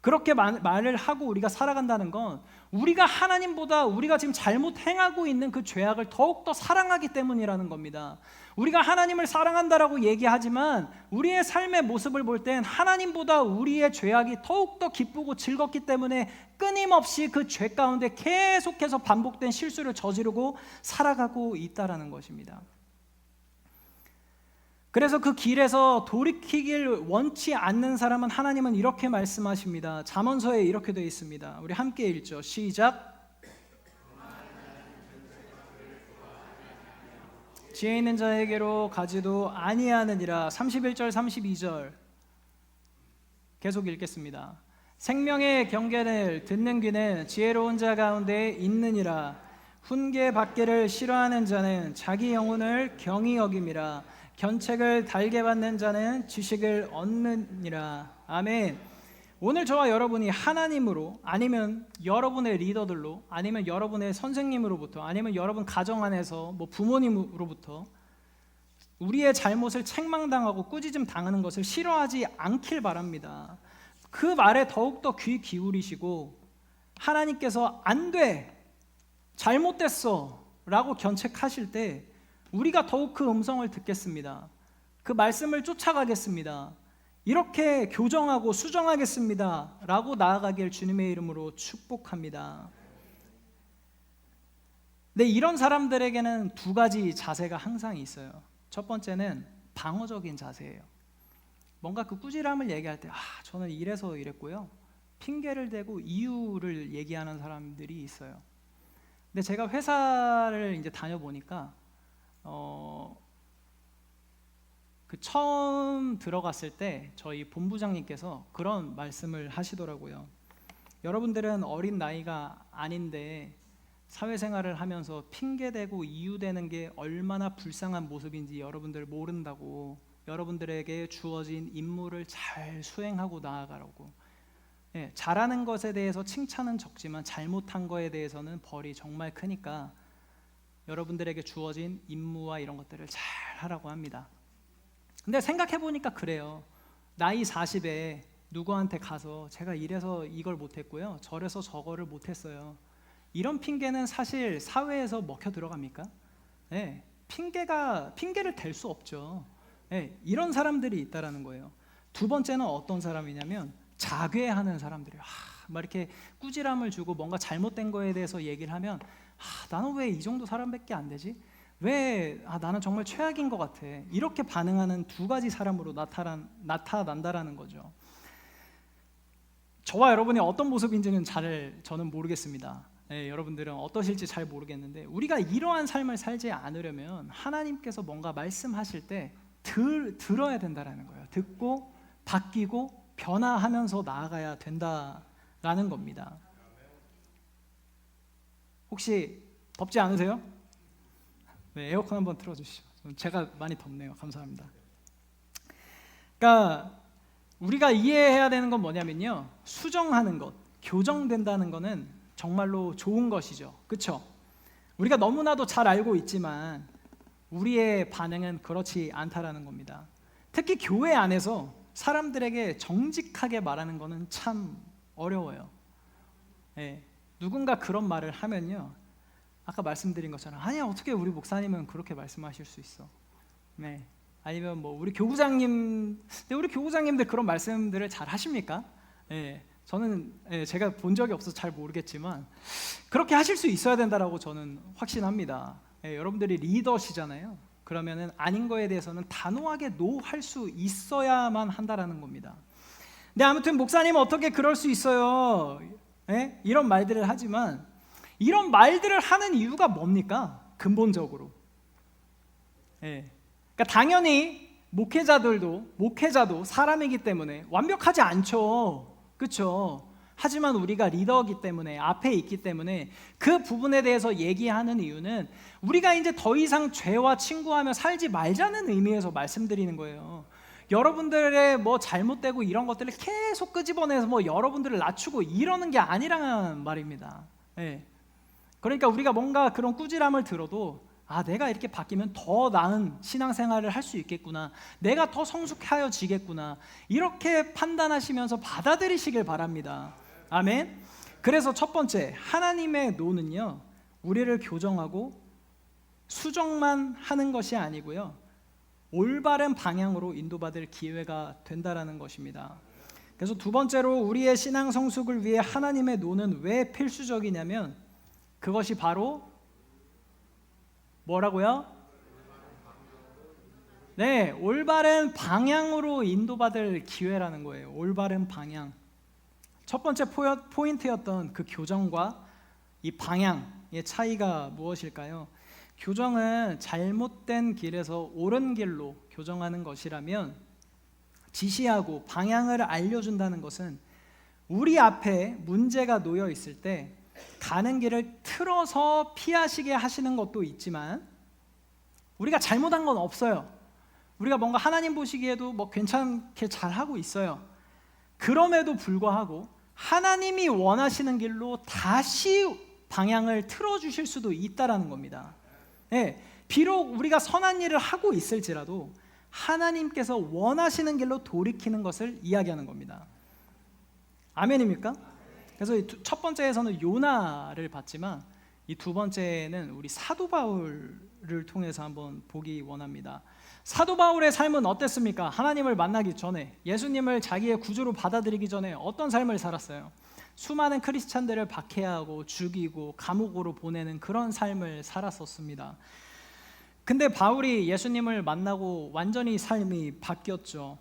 그렇게 말을 하고 우리가 살아간다는 건 우리가 하나님보다 우리가 지금 잘못 행하고 있는 그 죄악을 더욱더 사랑하기 때문이라는 겁니다. 우리가 하나님을 사랑한다라고 얘기하지만 우리의 삶의 모습을 볼 땐 하나님보다 우리의 죄악이 더욱더 기쁘고 즐겁기 때문에 끊임없이 그 죄 가운데 계속해서 반복된 실수를 저지르고 살아가고 있다라는 것입니다. 그래서 그 길에서 돌이키길 원치 않는 사람은 하나님은 이렇게 말씀하십니다. 잠언서에 이렇게 되어 있습니다. 우리 함께 읽죠. 시작. 지혜 있는 자에게로 가지도 아니하느니라. 31절 32절 계속 읽겠습니다. 생명의 경계를 듣는 귀는 지혜로운 자 가운데 있느니라. 훈계 받기를 싫어하는 자는 자기 영혼을 경히 여김이라. 견책을 달게 받는 자는 지식을 얻느니라. 아멘. 오늘 저와 여러분이 하나님으로, 아니면 여러분의 리더들로, 아니면 여러분의 선생님으로부터, 아니면 여러분 가정 안에서 뭐 부모님으로부터 우리의 잘못을 책망당하고 꾸짖음 당하는 것을 싫어하지 않길 바랍니다. 그 말에 더욱더 귀 기울이시고 하나님께서 안 돼, 잘못됐어 라고 견책하실 때 우리가 더욱 그 음성을 듣겠습니다. 그 말씀을 쫓아가겠습니다. 이렇게 교정하고 수정하겠습니다 라고 나아가길 주님의 이름으로 축복합니다. 근데 이런 사람들에게는 두 가지 자세가 항상 있어요. 첫 번째는 방어적인 자세예요. 뭔가 그 꾸지람을 얘기할 때 저는 이래서 이랬고요, 핑계를 대고 이유를 얘기하는 사람들이 있어요. 근데 제가 회사를 이제 다녀보니까 그 처음 들어갔을 때 저희 본부장님께서 그런 말씀을 하시더라고요. 여러분들은 어린 나이가 아닌데 사회생활을 하면서 핑계대고 이유대는 게 얼마나 불쌍한 모습인지 여러분들 모른다고, 여러분들에게 주어진 임무를 잘 수행하고 나아가라고. 잘하는 것에 대해서 칭찬은 적지만 잘못한 거에 대해서는 벌이 정말 크니까 여러분들에게 주어진 임무와 이런 것들을 잘 하라고 합니다. 근데 생각해보니까 그래요. 나이 40에 누구한테 가서 제가 이래서 이걸 못했고요, 저래서 저거를 못했어요, 이런 핑계는 사실 사회에서 먹혀 들어갑니까? 핑계를 댈 수 없죠. 이런 사람들이 있다라는 거예요. 두 번째는 어떤 사람이냐면 자괴하는 사람들이에요. 막 이렇게 꾸지람을 주고 뭔가 잘못된 거에 대해서 얘기를 하면 나는 왜 이 정도 사람밖에 안 되지? 왜 나는 정말 최악인 것 같아. 이렇게 반응하는 두 가지 사람으로 나타난다라는 거죠. 저와 여러분이 어떤 모습인지는 저는 모르겠습니다. 여러분들은 어떠실지 잘 모르겠는데 우리가 이러한 삶을 살지 않으려면 하나님께서 뭔가 말씀하실 때 들어야 된다라는 거예요. 듣고 바뀌고 변화하면서 나아가야 된다라는 겁니다. 혹시 덥지 않으세요? 에어컨 한번 틀어주시죠. 제가 많이 덥네요. 감사합니다. 그러니까 우리가 이해해야 되는 건 뭐냐면요, 수정하는 것, 교정된다는 거는 정말로 좋은 것이죠. 그렇죠? 우리가 너무나도 잘 알고 있지만 우리의 반응은 그렇지 않다라는 겁니다. 특히 교회 안에서 사람들에게 정직하게 말하는 거는 참 어려워요. 누군가 그런 말을 하면요, 아까 말씀드린 것처럼 아니야, 어떻게 우리 목사님은 그렇게 말씀하실 수 있어? 아니면 뭐 우리 교구장님들 그런 말씀들을 잘 하십니까? 저는 제가 본 적이 없어서 잘 모르겠지만 그렇게 하실 수 있어야 된다라고 저는 확신합니다. 여러분들이 리더시잖아요. 그러면은 아닌 거에 대해서는 단호하게 노할 수 있어야만 한다라는 겁니다. 근데 아무튼 목사님은 어떻게 그럴 수 있어요? 이런 말들을 하지만 이런 말들을 하는 이유가 뭡니까? 근본적으로. 그러니까 당연히 목회자도 사람이기 때문에 완벽하지 않죠. 그렇죠? 하지만 우리가 리더이기 때문에, 앞에 있기 때문에 그 부분에 대해서 얘기하는 이유는 우리가 이제 더 이상 죄와 친구하며 살지 말자는 의미에서 말씀드리는 거예요. 여러분들의 뭐 잘못되고 이런 것들을 계속 끄집어내서 뭐 여러분들을 낮추고 이러는 게 아니란 말입니다. 그러니까 우리가 뭔가 그런 꾸지람을 들어도 내가 이렇게 바뀌면 더 나은 신앙생활을 할 수 있겠구나, 내가 더 성숙하여지겠구나, 이렇게 판단하시면서 받아들이시길 바랍니다. 아멘. 그래서 첫 번째, 하나님의 노는요, 우리를 교정하고 수정만 하는 것이 아니고요, 올바른 방향으로 인도받을 기회가 된다라는 것입니다. 그래서 두 번째로 우리의 신앙 성숙을 위해 하나님의 노는 왜 필수적이냐면 그것이 바로 뭐라고요? 네, 올바른 방향으로 인도받을 기회라는 거예요. 올바른 방향. 첫 번째 포인트였던 그 교정과 이 방향의 차이가 무엇일까요? 교정은 잘못된 길에서 옳은 길로 교정하는 것이라면, 지시하고 방향을 알려준다는 것은 우리 앞에 문제가 놓여 있을 때 가는 길을 틀어서 피하시게 하시는 것도 있지만, 우리가 잘못한 건 없어요. 우리가 뭔가 하나님 보시기에도 뭐 괜찮게 잘하고 있어요. 그럼에도 불구하고 하나님이 원하시는 길로 다시 방향을 틀어주실 수도 있다라는 겁니다. 네, 비록 우리가 선한 일을 하고 있을지라도 하나님께서 원하시는 길로 돌이키는 것을 이야기하는 겁니다. 아멘입니까? 그래서 첫 번째에서는 요나를 봤지만, 이 두 번째는 우리 사도 바울을 통해서 한번 보기 원합니다. 사도 바울의 삶은 어땠습니까? 하나님을 만나기 전에, 예수님을 자기의 구주로 받아들이기 전에 어떤 삶을 살았어요? 수많은 크리스찬들을 박해하고 죽이고 감옥으로 보내는 그런 삶을 살았었습니다. 근데 바울이 예수님을 만나고 완전히 삶이 바뀌었죠.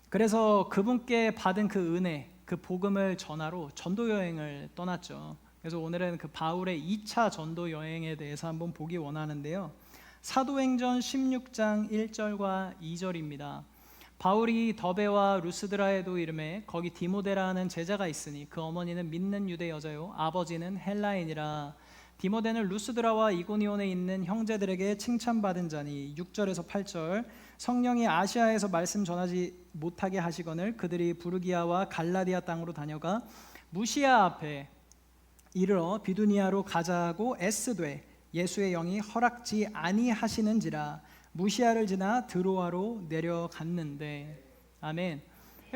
그래서 그분께 받은 그 은혜, 그 복음을 전하러 전도 여행을 떠났죠. 그래서 오늘은 그 바울의 2차 전도 여행에 대해서 한번 보기 원하는데요. 사도행전 16장 1절과 2절입니다. 바울이 더베와 루스드라에도 이름에 거기 디모데라는 제자가 있으니 그 어머니는 믿는 유대 여자요 아버지는 헬라인이라. 디모데는 루스드라와 이고니온에 있는 형제들에게 칭찬받은 자니. 6절에서 8절, 성령이 아시아에서 말씀 전하지 못하게 하시거늘 그들이 부르기아와 갈라디아 땅으로 다녀가 무시아 앞에 이르러 비두니아로 가자고 애쓰되 예수의 영이 허락지 아니하시는지라. 무시아를 지나 드로아로 내려갔는데. 아멘.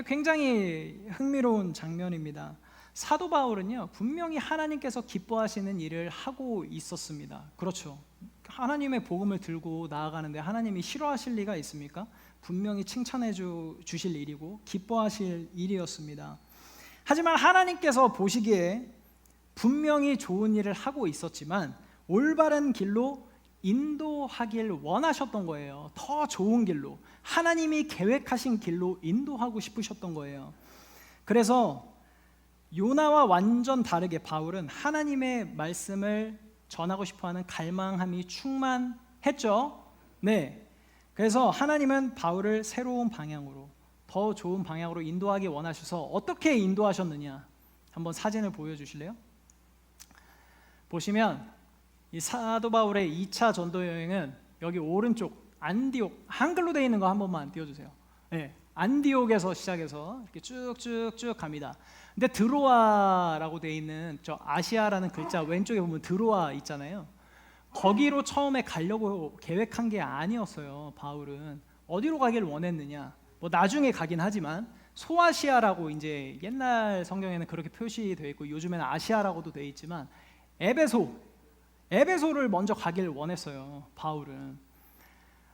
굉장히 흥미로운 장면입니다. 사도 바울은요, 분명히 하나님께서 기뻐하시는 일을 하고 있었습니다. 그렇죠. 하나님의 복음을 들고 나아가는데 하나님이 싫어하실 리가 있습니까? 분명히 칭찬해 주실 일이고 기뻐하실 일이었습니다. 하지만 하나님께서 보시기에 분명히 좋은 일을 하고 있었지만 올바른 길로 인도하길 원하셨던 거예요. 더 좋은 길로, 하나님이 계획하신 길로 인도하고 싶으셨던 거예요. 그래서 요나와 완전 다르게 바울은 하나님의 말씀을 전하고 싶어하는 갈망함이 충만했죠. 네. 그래서 하나님은 바울을 새로운 방향으로, 더 좋은 방향으로 인도하기 원하셔서 어떻게 인도하셨느냐, 한번 사진을 보여주실래요? 보시면 이 사도 바울의 2차 전도 여행은 여기 오른쪽 안디옥, 한글로 되어 있는 거 한 번만 띄워주세요. 네, 안디옥에서 시작해서 이렇게 쭉쭉쭉 갑니다. 근데 드로아라고 되어 있는 저 아시아라는 글자 왼쪽에 보면 드로아 있잖아요. 거기로 처음에 가려고 계획한 게 아니었어요. 바울은 어디로 가길 원했느냐? 뭐 나중에 가긴 하지만 소아시아라고 이제 옛날 성경에는 그렇게 표시되어 있고 요즘에는 아시아라고도 되어 있지만 에베소를 먼저 가길 원했어요. 바울은.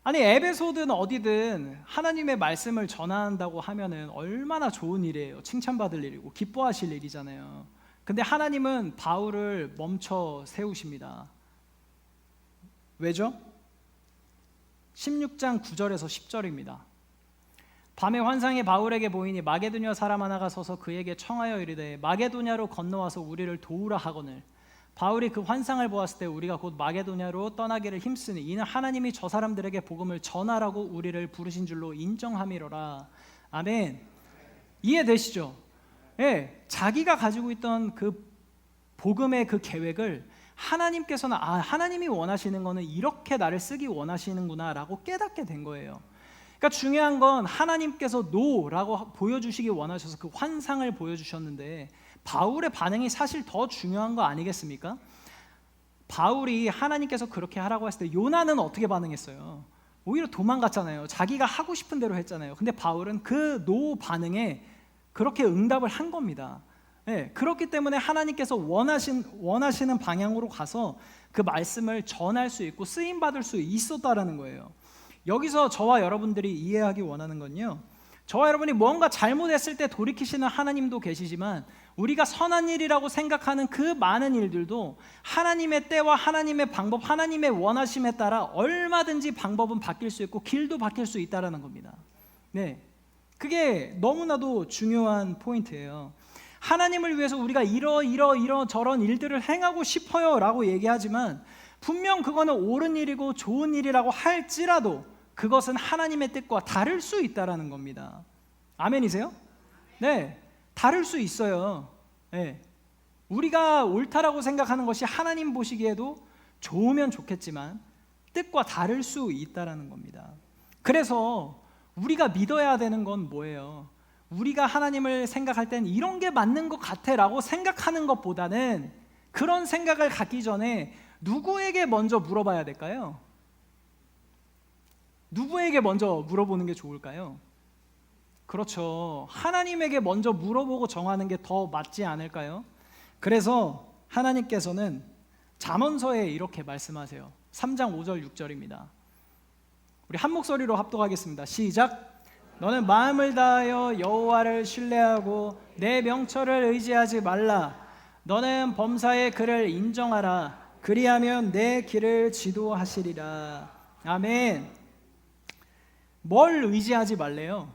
아니 에베소든 어디든 하나님의 말씀을 전한다고 하면은 얼마나 좋은 일이에요. 칭찬받을 일이고 기뻐하실 일이잖아요. 근데 하나님은 바울을 멈춰 세우십니다. 왜죠? 16장 9절에서 10절입니다. 밤에 환상이 바울에게 보이니 마게도냐 사람 하나가 서서 그에게 청하여 이르되 마게도냐로 건너와서 우리를 도우라 하거늘. 바울이 그 환상을 보았을 때 우리가 곧 마게도냐로 떠나기를 힘쓰니 이는 하나님이 저 사람들에게 복음을 전하라고 우리를 부르신 줄로 인정함이로라. 아멘. 이해되시죠? 예, 자기가 가지고 있던 그 복음의 그 계획을 하나님께서는 하나님이 원하시는 거는 이렇게 나를 쓰기 원하시는구나 라고 깨닫게 된 거예요. 그러니까 중요한 건 하나님께서 노라고 보여주시기 원하셔서 그 환상을 보여주셨는데 바울의 반응이 사실 더 중요한 거 아니겠습니까? 바울이 하나님께서 그렇게 하라고 했을 때 요나는 어떻게 반응했어요? 오히려 도망갔잖아요. 자기가 하고 싶은 대로 했잖아요. 근데 바울은 그 노 반응에 그렇게 응답을 한 겁니다. 네, 그렇기 때문에 하나님께서 원하시는 방향으로 가서 그 말씀을 전할 수 있고 쓰임받을 수 있었다라는 거예요. 여기서 저와 여러분들이 이해하기 원하는 건요, 저와 여러분이 뭔가 잘못했을 때 돌이키시는 하나님도 계시지만 우리가 선한 일이라고 생각하는 그 많은 일들도 하나님의 때와 하나님의 방법, 하나님의 원하심에 따라 얼마든지 방법은 바뀔 수 있고 길도 바뀔 수 있다는 겁니다. 네, 그게 너무나도 중요한 포인트예요. 하나님을 위해서 우리가 저런 일들을 행하고 싶어요 라고 얘기하지만 분명 그거는 옳은 일이고 좋은 일이라고 할지라도 그것은 하나님의 뜻과 다를 수 있다는 겁니다. 아멘이세요? 네, 다를 수 있어요. 네. 우리가 옳다라고 생각하는 것이 하나님 보시기에도 좋으면 좋겠지만 뜻과 다를 수 있다는 겁니다. 그래서 우리가 믿어야 되는 건 뭐예요? 우리가 하나님을 생각할 땐 이런 게 맞는 것 같아 라고 생각하는 것보다는 그런 생각을 갖기 전에 누구에게 먼저 물어봐야 될까요? 누구에게 먼저 물어보는 게 좋을까요? 그렇죠. 하나님에게 먼저 물어보고 정하는 게 더 맞지 않을까요? 그래서 하나님께서는 잠언서에 이렇게 말씀하세요. 3장 5절 6절입니다. 우리 한 목소리로 합독하겠습니다. 시작. 너는 마음을 다하여 여호와를 신뢰하고 내 명철을 의지하지 말라. 너는 범사의 그를 인정하라. 그리하면 내 길을 지도하시리라. 아멘. 뭘 의지하지 말래요?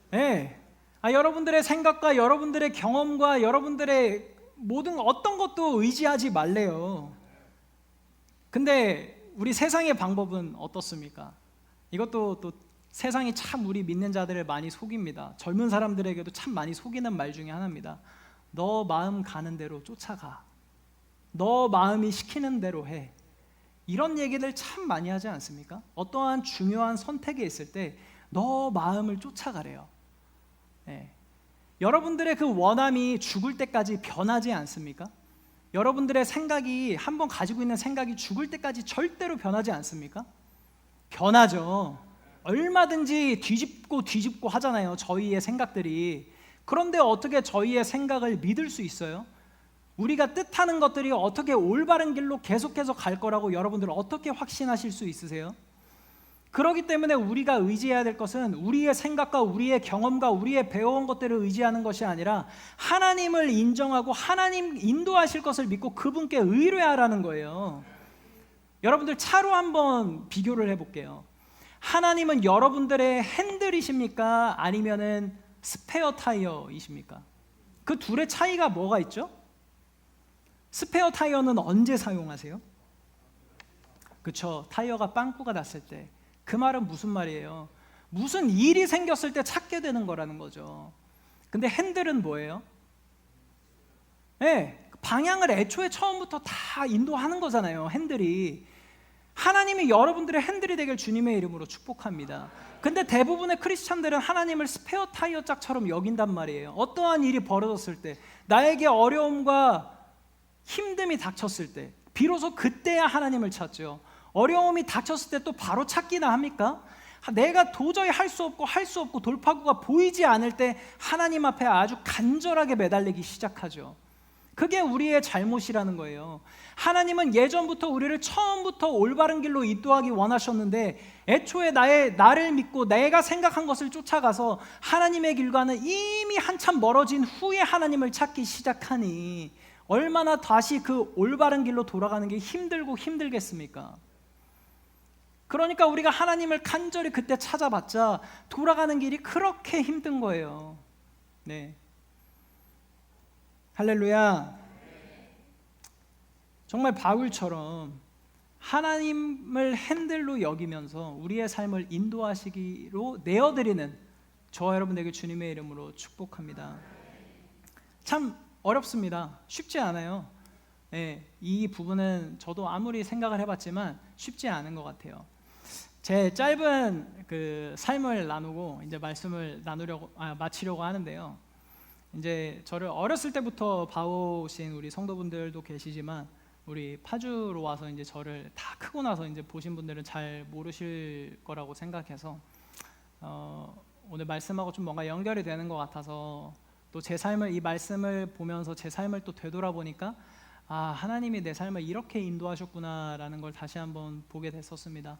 네. 여러분들의 생각과 여러분들의 경험과 여러분들의 모든 어떤 것도 의지하지 말래요. 근데 우리 세상의 방법은 어떻습니까? 이것도 또 세상이 참 우리 믿는 자들을 많이 속입니다. 젊은 사람들에게도 참 많이 속이는 말 중에 하나입니다. 너 마음 가는 대로 쫓아가. 너 마음이 시키는 대로 해. 이런 얘기들 참 많이 하지 않습니까? 어떠한 중요한 선택에 있을 때 너 마음을 쫓아가래요. 네. 여러분들의 그 원함이 죽을 때까지 변하지 않습니까? 여러분들의 생각이 한번 가지고 있는 생각이 죽을 때까지 절대로 변하지 않습니까? 변하죠. 얼마든지 뒤집고 하잖아요. 저희의 생각들이. 그런데 어떻게 저희의 생각을 믿을 수 있어요? 우리가 뜻하는 것들이 어떻게 올바른 길로 계속해서 갈 거라고 여러분들 어떻게 확신하실 수 있으세요? 그렇기 때문에 우리가 의지해야 될 것은 우리의 생각과 우리의 경험과 우리의 배워온 것들을 의지하는 것이 아니라 하나님을 인정하고 하나님 인도하실 것을 믿고 그분께 의뢰하라는 거예요. 여러분들 차로 한번 비교를 해볼게요. 하나님은 여러분들의 핸들이십니까? 아니면은 스페어 타이어이십니까? 그 둘의 차이가 뭐가 있죠? 스페어 타이어는 언제 사용하세요? 그쵸, 타이어가 빵꾸가 났을 때. 그 말은 무슨 말이에요? 무슨 일이 생겼을 때 찾게 되는 거라는 거죠. 근데 핸들은 뭐예요? 네, 방향을 애초에 처음부터 다 인도하는 거잖아요. 핸들이. 하나님이 여러분들의 핸들이 되길 주님의 이름으로 축복합니다. 근데 대부분의 크리스찬들은 하나님을 스페어 타이어 짝처럼 여긴단 말이에요. 어떠한 일이 벌어졌을 때, 나에게 어려움과 힘듦이 닥쳤을 때 비로소 그때야 하나님을 찾죠. 어려움이 닥쳤을 때 또 바로 찾기나 합니까? 내가 도저히 할 수 없고 돌파구가 보이지 않을 때 하나님 앞에 아주 간절하게 매달리기 시작하죠. 그게 우리의 잘못이라는 거예요. 하나님은 예전부터 우리를 처음부터 올바른 길로 인도하기 원하셨는데 애초에 나를 믿고 내가 생각한 것을 쫓아가서 하나님의 길과는 이미 한참 멀어진 후에 하나님을 찾기 시작하니 얼마나 다시 그 올바른 길로 돌아가는 게 힘들겠습니까? 그러니까 우리가 하나님을 간절히 그때 찾아봤자 돌아가는 길이 그렇게 힘든 거예요. 네. 할렐루야. 정말 바울처럼 하나님을 핸들로 여기면서 우리의 삶을 인도하시기로 내어드리는 저와 여러분에게 주님의 이름으로 축복합니다. 참 어렵습니다. 쉽지 않아요. 네, 이 부분은 저도 아무리 생각을 해봤지만 쉽지 않은 것 같아요. 제 짧은 그 삶을 나누고 이제 말씀을 마치려고 하는데요. 이제 저를 어렸을 때부터 봐오신 우리 성도분들도 계시지만 우리 파주로 와서 이제 저를 다 크고 나서 이제 보신 분들은 잘 모르실 거라고 생각해서 오늘 말씀하고 좀 뭔가 연결이 되는 것 같아서 또 제 삶을 이 말씀을 보면서 제 삶을 또 되돌아보니까 하나님이 내 삶을 이렇게 인도하셨구나라는 걸 다시 한번 보게 됐었습니다.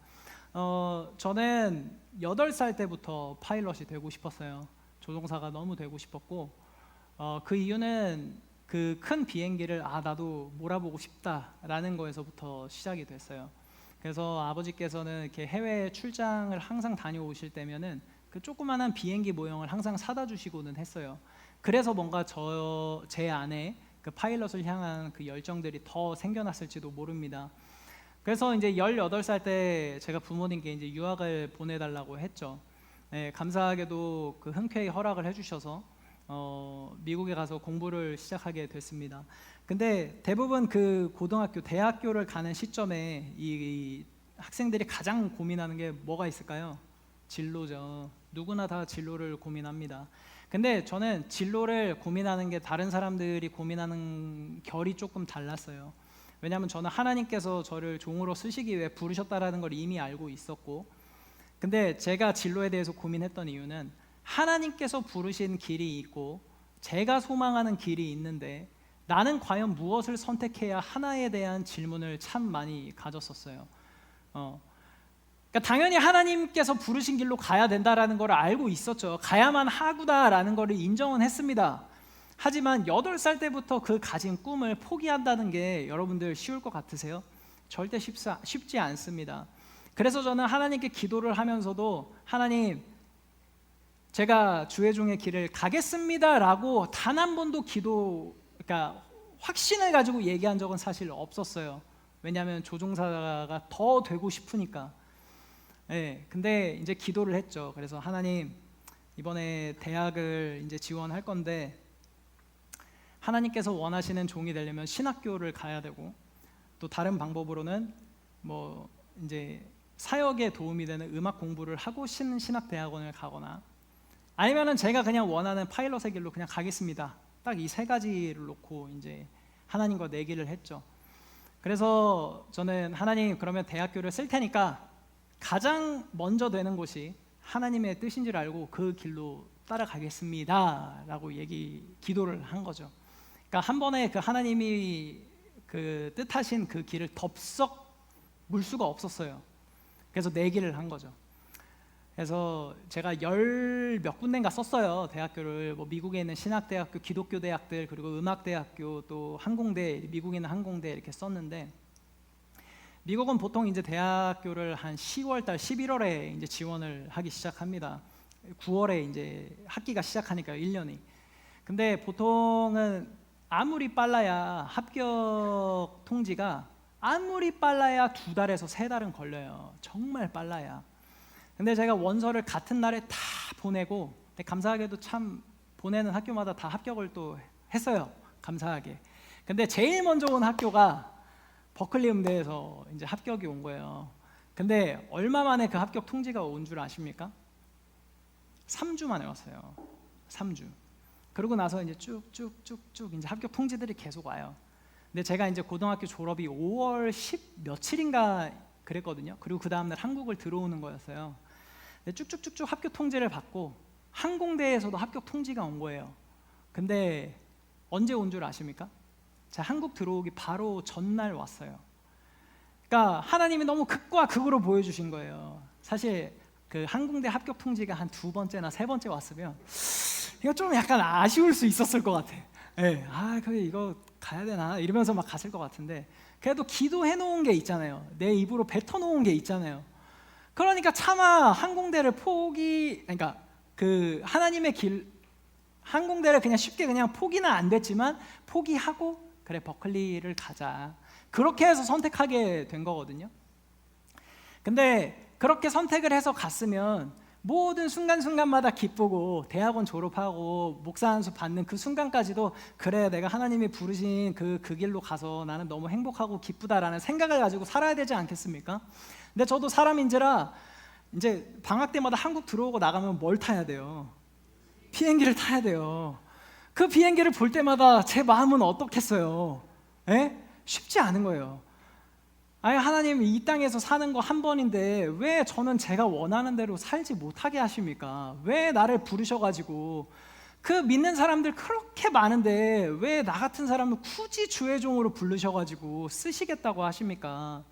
저는 8살 때부터 파일럿이 되고 싶었어요. 조종사가 너무 되고 싶었고 그 이유는 그 큰 비행기를 나도 몰아보고 싶다라는 거에서부터 시작이 됐어요. 그래서 아버지께서는 이렇게 해외 출장을 항상 다녀오실 때면은 그 조그만한 비행기 모형을 항상 사다 주시고는 했어요. 그래서 뭔가 제 안에 그 파일럿을 향한 그 열정들이 더 생겨났을지도 모릅니다. 그래서 이제 18살 때 제가 부모님께 이제 유학을 보내달라고 했죠. 네, 감사하게도 그 흔쾌히 허락을 해주셔서 미국에 가서 공부를 시작하게 됐습니다. 근데 대부분 그 고등학교, 대학교를 가는 시점에 이 학생들이 가장 고민하는 게 뭐가 있을까요? 진로죠. 누구나 다 진로를 고민합니다. 근데 저는 진로를 고민하는 게 다른 사람들이 고민하는 결이 조금 달랐어요. 왜냐하면 저는 하나님께서 저를 종으로 쓰시기 위해 부르셨다라는 걸 이미 알고 있었고, 근데 제가 진로에 대해서 고민했던 이유는 하나님께서 부르신 길이 있고 제가 소망하는 길이 있는데 나는 과연 무엇을 선택해야 하나에 대한 질문을 참 많이 가졌었어요. 그러니까 당연히 하나님께서 부르신 길로 가야 된다라는 걸 알고 있었죠. 가야만 하구나라는 걸 인정은 했습니다. 하지만 8살 때부터 그 가진 꿈을 포기한다는 게 여러분들 쉬울 것 같으세요? 절대 쉽지 않습니다. 그래서 저는 하나님께 기도를 하면서도 하나님, 제가 주의 종의 길을 가겠습니다라고 단 한 번도 그러니까 확신을 가지고 얘기한 적은 사실 없었어요. 왜냐하면 조종사가 더 되고 싶으니까. 네, 근데 이제 기도를 했죠. 그래서 하나님, 이번에 대학을 이제 지원할 건데 하나님께서 원하시는 종이 되려면 신학교를 가야 되고, 또 다른 방법으로는 뭐 이제 사역에 도움이 되는 음악 공부를 하고 신학대학원을 가거나, 아니면은 제가 그냥 원하는 파일럿의 길로 그냥 가겠습니다. 딱 이 세 가지를 놓고 이제 하나님과 내기를 했죠. 그래서 저는 하나님, 그러면 대학교를 쓸 테니까 가장 먼저 되는 곳이 하나님의 뜻인 줄 알고 그 길로 따라가겠습니다라고 기도를 한 거죠. 그러니까 한 번에 그 하나님이 그 뜻하신 그 길을 덥석 물 수가 없었어요. 그래서 내기를 한 거죠. 그래서 제가 10몇 군데인가 썼어요. 대학교를 뭐 미국에 있는 신학대학교, 기독교 대학들, 그리고 음악대학교, 또 항공대, 미국에 있는 항공대 이렇게 썼는데, 미국은 보통 이제 대학교를 한 10월달, 11월에 이제 지원을 하기 시작합니다. 9월에 이제 학기가 시작하니까요, 1년이. 근데 보통은 아무리 빨라야 합격 통지가 아무리 빨라야 2달에서 3달은 걸려요. 정말 빨라야. 근데 제가 원서를 같은 날에 다 보내고, 감사하게도 참 보내는 학교마다 다 합격을 또 했어요. 감사하게. 근데 제일 먼저 온 학교가 버클리 음대에서 이제 합격이 온 거예요. 근데 얼마 만에 그 합격 통지가 온 줄 아십니까? 3주 만에 왔어요. 3주. 그러고 나서 이제 쭉쭉쭉쭉 이제 합격 통지들이 계속 와요. 근데 제가 이제 고등학교 졸업이 5월 10 며칠인가 그랬거든요. 그리고 그 다음날 한국을 들어오는 거였어요. 근데 쭉쭉쭉쭉 합격 통지를 받고 항공대에서도 합격 통지가 온 거예요. 근데 언제 온 줄 아십니까? 자, 한국 들어오기 바로 전날 왔어요. 그러니까 하나님이 너무 극과 극으로 보여주신 거예요. 사실 그 항공대 합격 통지가 한 2번째나 3번째 왔으면 이거 좀 약간 아쉬울 수 있었을 것 같아. 네, 그래 이거 가야 되나 이러면서 막 갔을 것 같은데, 그래도 기도해 놓은 게 있잖아요. 내 입으로 뱉어 놓은 게 있잖아요. 그러니까 차마 항공대를 그러니까 그 하나님의 길, 항공대를 그냥 쉽게 그냥 포기는 안 됐지만 포기하고 그래 버클리를 가자, 그렇게 해서 선택하게 된 거거든요. 근데 그렇게 선택을 해서 갔으면 모든 순간순간마다 기쁘고 대학원 졸업하고 목사 안수 받는 그 순간까지도 그래 내가 하나님이 부르신 그 길로 가서 나는 너무 행복하고 기쁘다라는 생각을 가지고 살아야 되지 않겠습니까? 근데 저도 사람인지라 이제 방학 때마다 한국 들어오고 나가면 뭘 타야 돼요? 비행기를 타야 돼요. 그 비행기를 볼 때마다 제 마음은 어떻겠어요? 에? 쉽지 않은 거예요. 아니 하나님, 이 땅에서 사는 거 한 번인데 왜 저는 제가 원하는 대로 살지 못하게 하십니까? 왜 나를 부르셔가지고 그 믿는 사람들 그렇게 많은데 왜 나 같은 사람을 굳이 주의 종으로 부르셔가지고 쓰시겠다고 하십니까?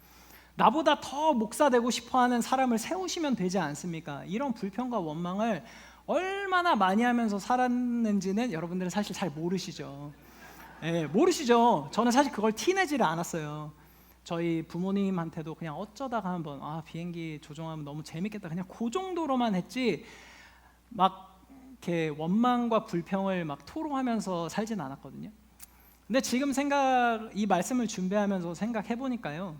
나보다 더 목사 되고 싶어하는 사람을 세우시면 되지 않습니까? 이런 불평과 원망을 얼마나 많이 하면서 살았는지는 여러분들은 사실 잘 모르시죠. 모르시죠. 저는 사실 그걸 티내지를 않았어요. 저희 부모님한테도 그냥 어쩌다가 한번 비행기 조종하면 너무 재밌겠다, 그냥 그 정도로만 했지 막 이렇게 원망과 불평을 막 토로하면서 살진 않았거든요. 근데 지금 이 말씀을 준비하면서 생각해 보니까요,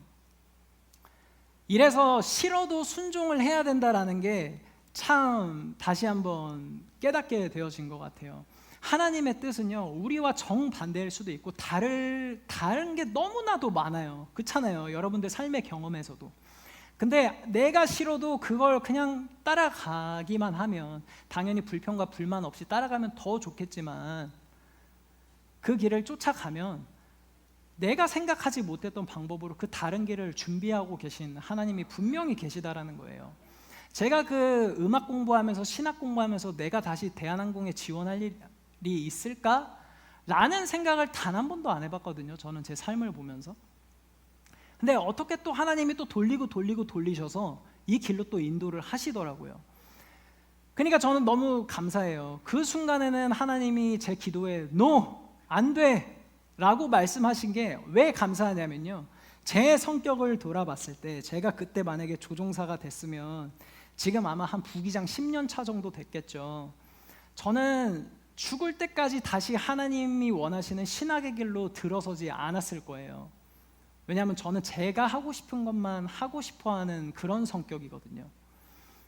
이래서 싫어도 순종을 해야 된다라는 게 참 다시 한번 깨닫게 되어진 것 같아요. 하나님의 뜻은요, 우리와 정반대일 수도 있고 다른 게 너무나도 많아요. 그렇잖아요, 여러분들 삶의 경험에서도. 근데 내가 싫어도 그걸 그냥 따라가기만 하면, 당연히 불평과 불만 없이 따라가면 더 좋겠지만, 그 길을 쫓아가면 내가 생각하지 못했던 방법으로 그 다른 길을 준비하고 계신 하나님이 분명히 계시다라는 거예요. 제가 그 음악 공부하면서 신학 공부하면서 내가 다시 대한항공에 지원할 일이 있을까? 라는 생각을 단 한 번도 안 해봤거든요, 저는 제 삶을 보면서. 근데 어떻게 또 하나님이 또 돌리셔서 이 길로 또 인도를 하시더라고요. 그러니까 저는 너무 감사해요. 그 순간에는 하나님이 제 기도에 NO! 안 돼! 라고 말씀하신 게 왜 감사하냐면요, 제 성격을 돌아봤을 때 제가 그때 만약에 조종사가 됐으면 지금 아마 한 부기장 10년 차 정도 됐겠죠. 저는 죽을 때까지 다시 하나님이 원하시는 신학의 길로 들어서지 않았을 거예요. 왜냐하면 저는 제가 하고 싶은 것만 하고 싶어하는 그런 성격이거든요.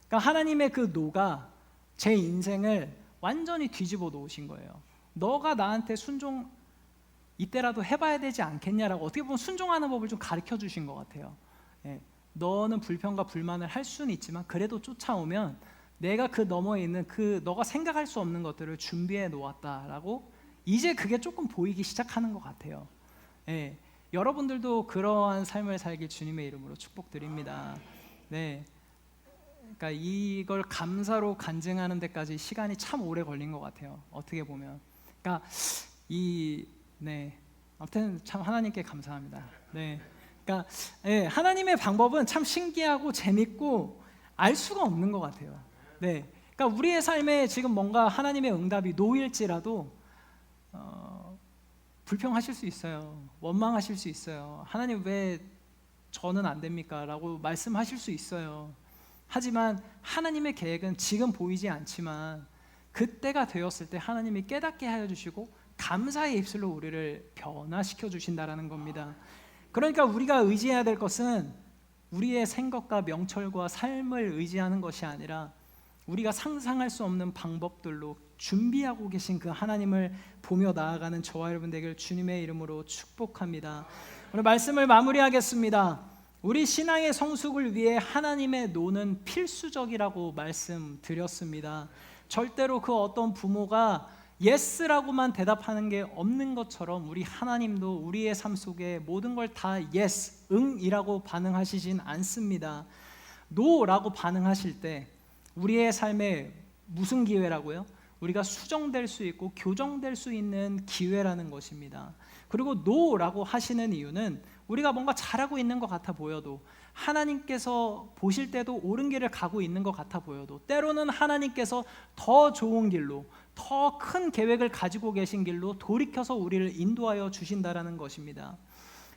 그러니까 하나님의 그 노가 제 인생을 완전히 뒤집어 놓으신 거예요. 너가 나한테 순종 이때라도 해봐야 되지 않겠냐라고, 어떻게 보면 순종하는 법을 좀 가르쳐 주신 것 같아요. 너는 불평과 불만을 할 수는 있지만 그래도 쫓아오면 내가 그 너머에 있는 그 너가 생각할 수 없는 것들을 준비해 놓았다라고, 이제 그게 조금 보이기 시작하는 것 같아요. 여러분들도 그러한 삶을 살길 주님의 이름으로 축복드립니다. 그러니까 이걸 감사로 간증하는 데까지 시간이 참 오래 걸린 것 같아요, 어떻게 보면. 그러니까 아무튼 참 하나님께 감사합니다. 그러니까 하나님의 방법은 참 신기하고 재밌고 알 수가 없는 것 같아요. 그러니까 우리의 삶에 지금 뭔가 하나님의 응답이 노일지라도 불평하실 수 있어요. 원망하실 수 있어요. 하나님 왜 저는 안 됩니까? 라고 말씀하실 수 있어요. 하지만 하나님의 계획은 지금 보이지 않지만 그때가 되었을 때 하나님이 깨닫게 하여 주시고 감사의 입술로 우리를 변화시켜 주신다라는 겁니다. 그러니까 우리가 의지해야 될 것은 우리의 생각과 명철과 삶을 의지하는 것이 아니라 우리가 상상할 수 없는 방법들로 준비하고 계신 그 하나님을 보며 나아가는 저와 여러분 되길 주님의 이름으로 축복합니다. 오늘 말씀을 마무리하겠습니다. 우리 신앙의 성숙을 위해 하나님의 노는 필수적이라고 말씀드렸습니다. 절대로 그 어떤 부모가 예스라고만 대답하는 게 없는 것처럼 우리 하나님도 우리의 삶 속에 모든 걸 다 예스, 응이라고 반응하시진 않습니다. 노라고 반응하실 때 우리의 삶에 무슨 기회라고요? 우리가 수정될 수 있고 교정될 수 있는 기회라는 것입니다. 그리고 노라고 하시는 이유는 우리가 뭔가 잘하고 있는 것 같아 보여도, 하나님께서 보실 때도 옳은 길을 가고 있는 것 같아 보여도, 때로는 하나님께서 더 좋은 길로, 더 큰 계획을 가지고 계신 길로 돌이켜서 우리를 인도하여 주신다라는 것입니다.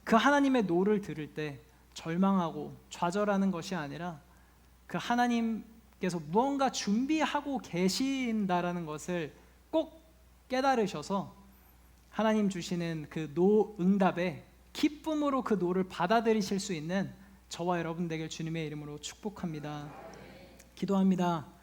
그 하나님의 노를 들을 때 절망하고 좌절하는 것이 아니라 그 하나님께서 무언가 준비하고 계신다라는 것을 꼭 깨달으셔서 하나님 주시는 그 노 응답에 기쁨으로 그 노를 받아들이실 수 있는 저와 여러분 되길 주님의 이름으로 축복합니다. 기도합니다.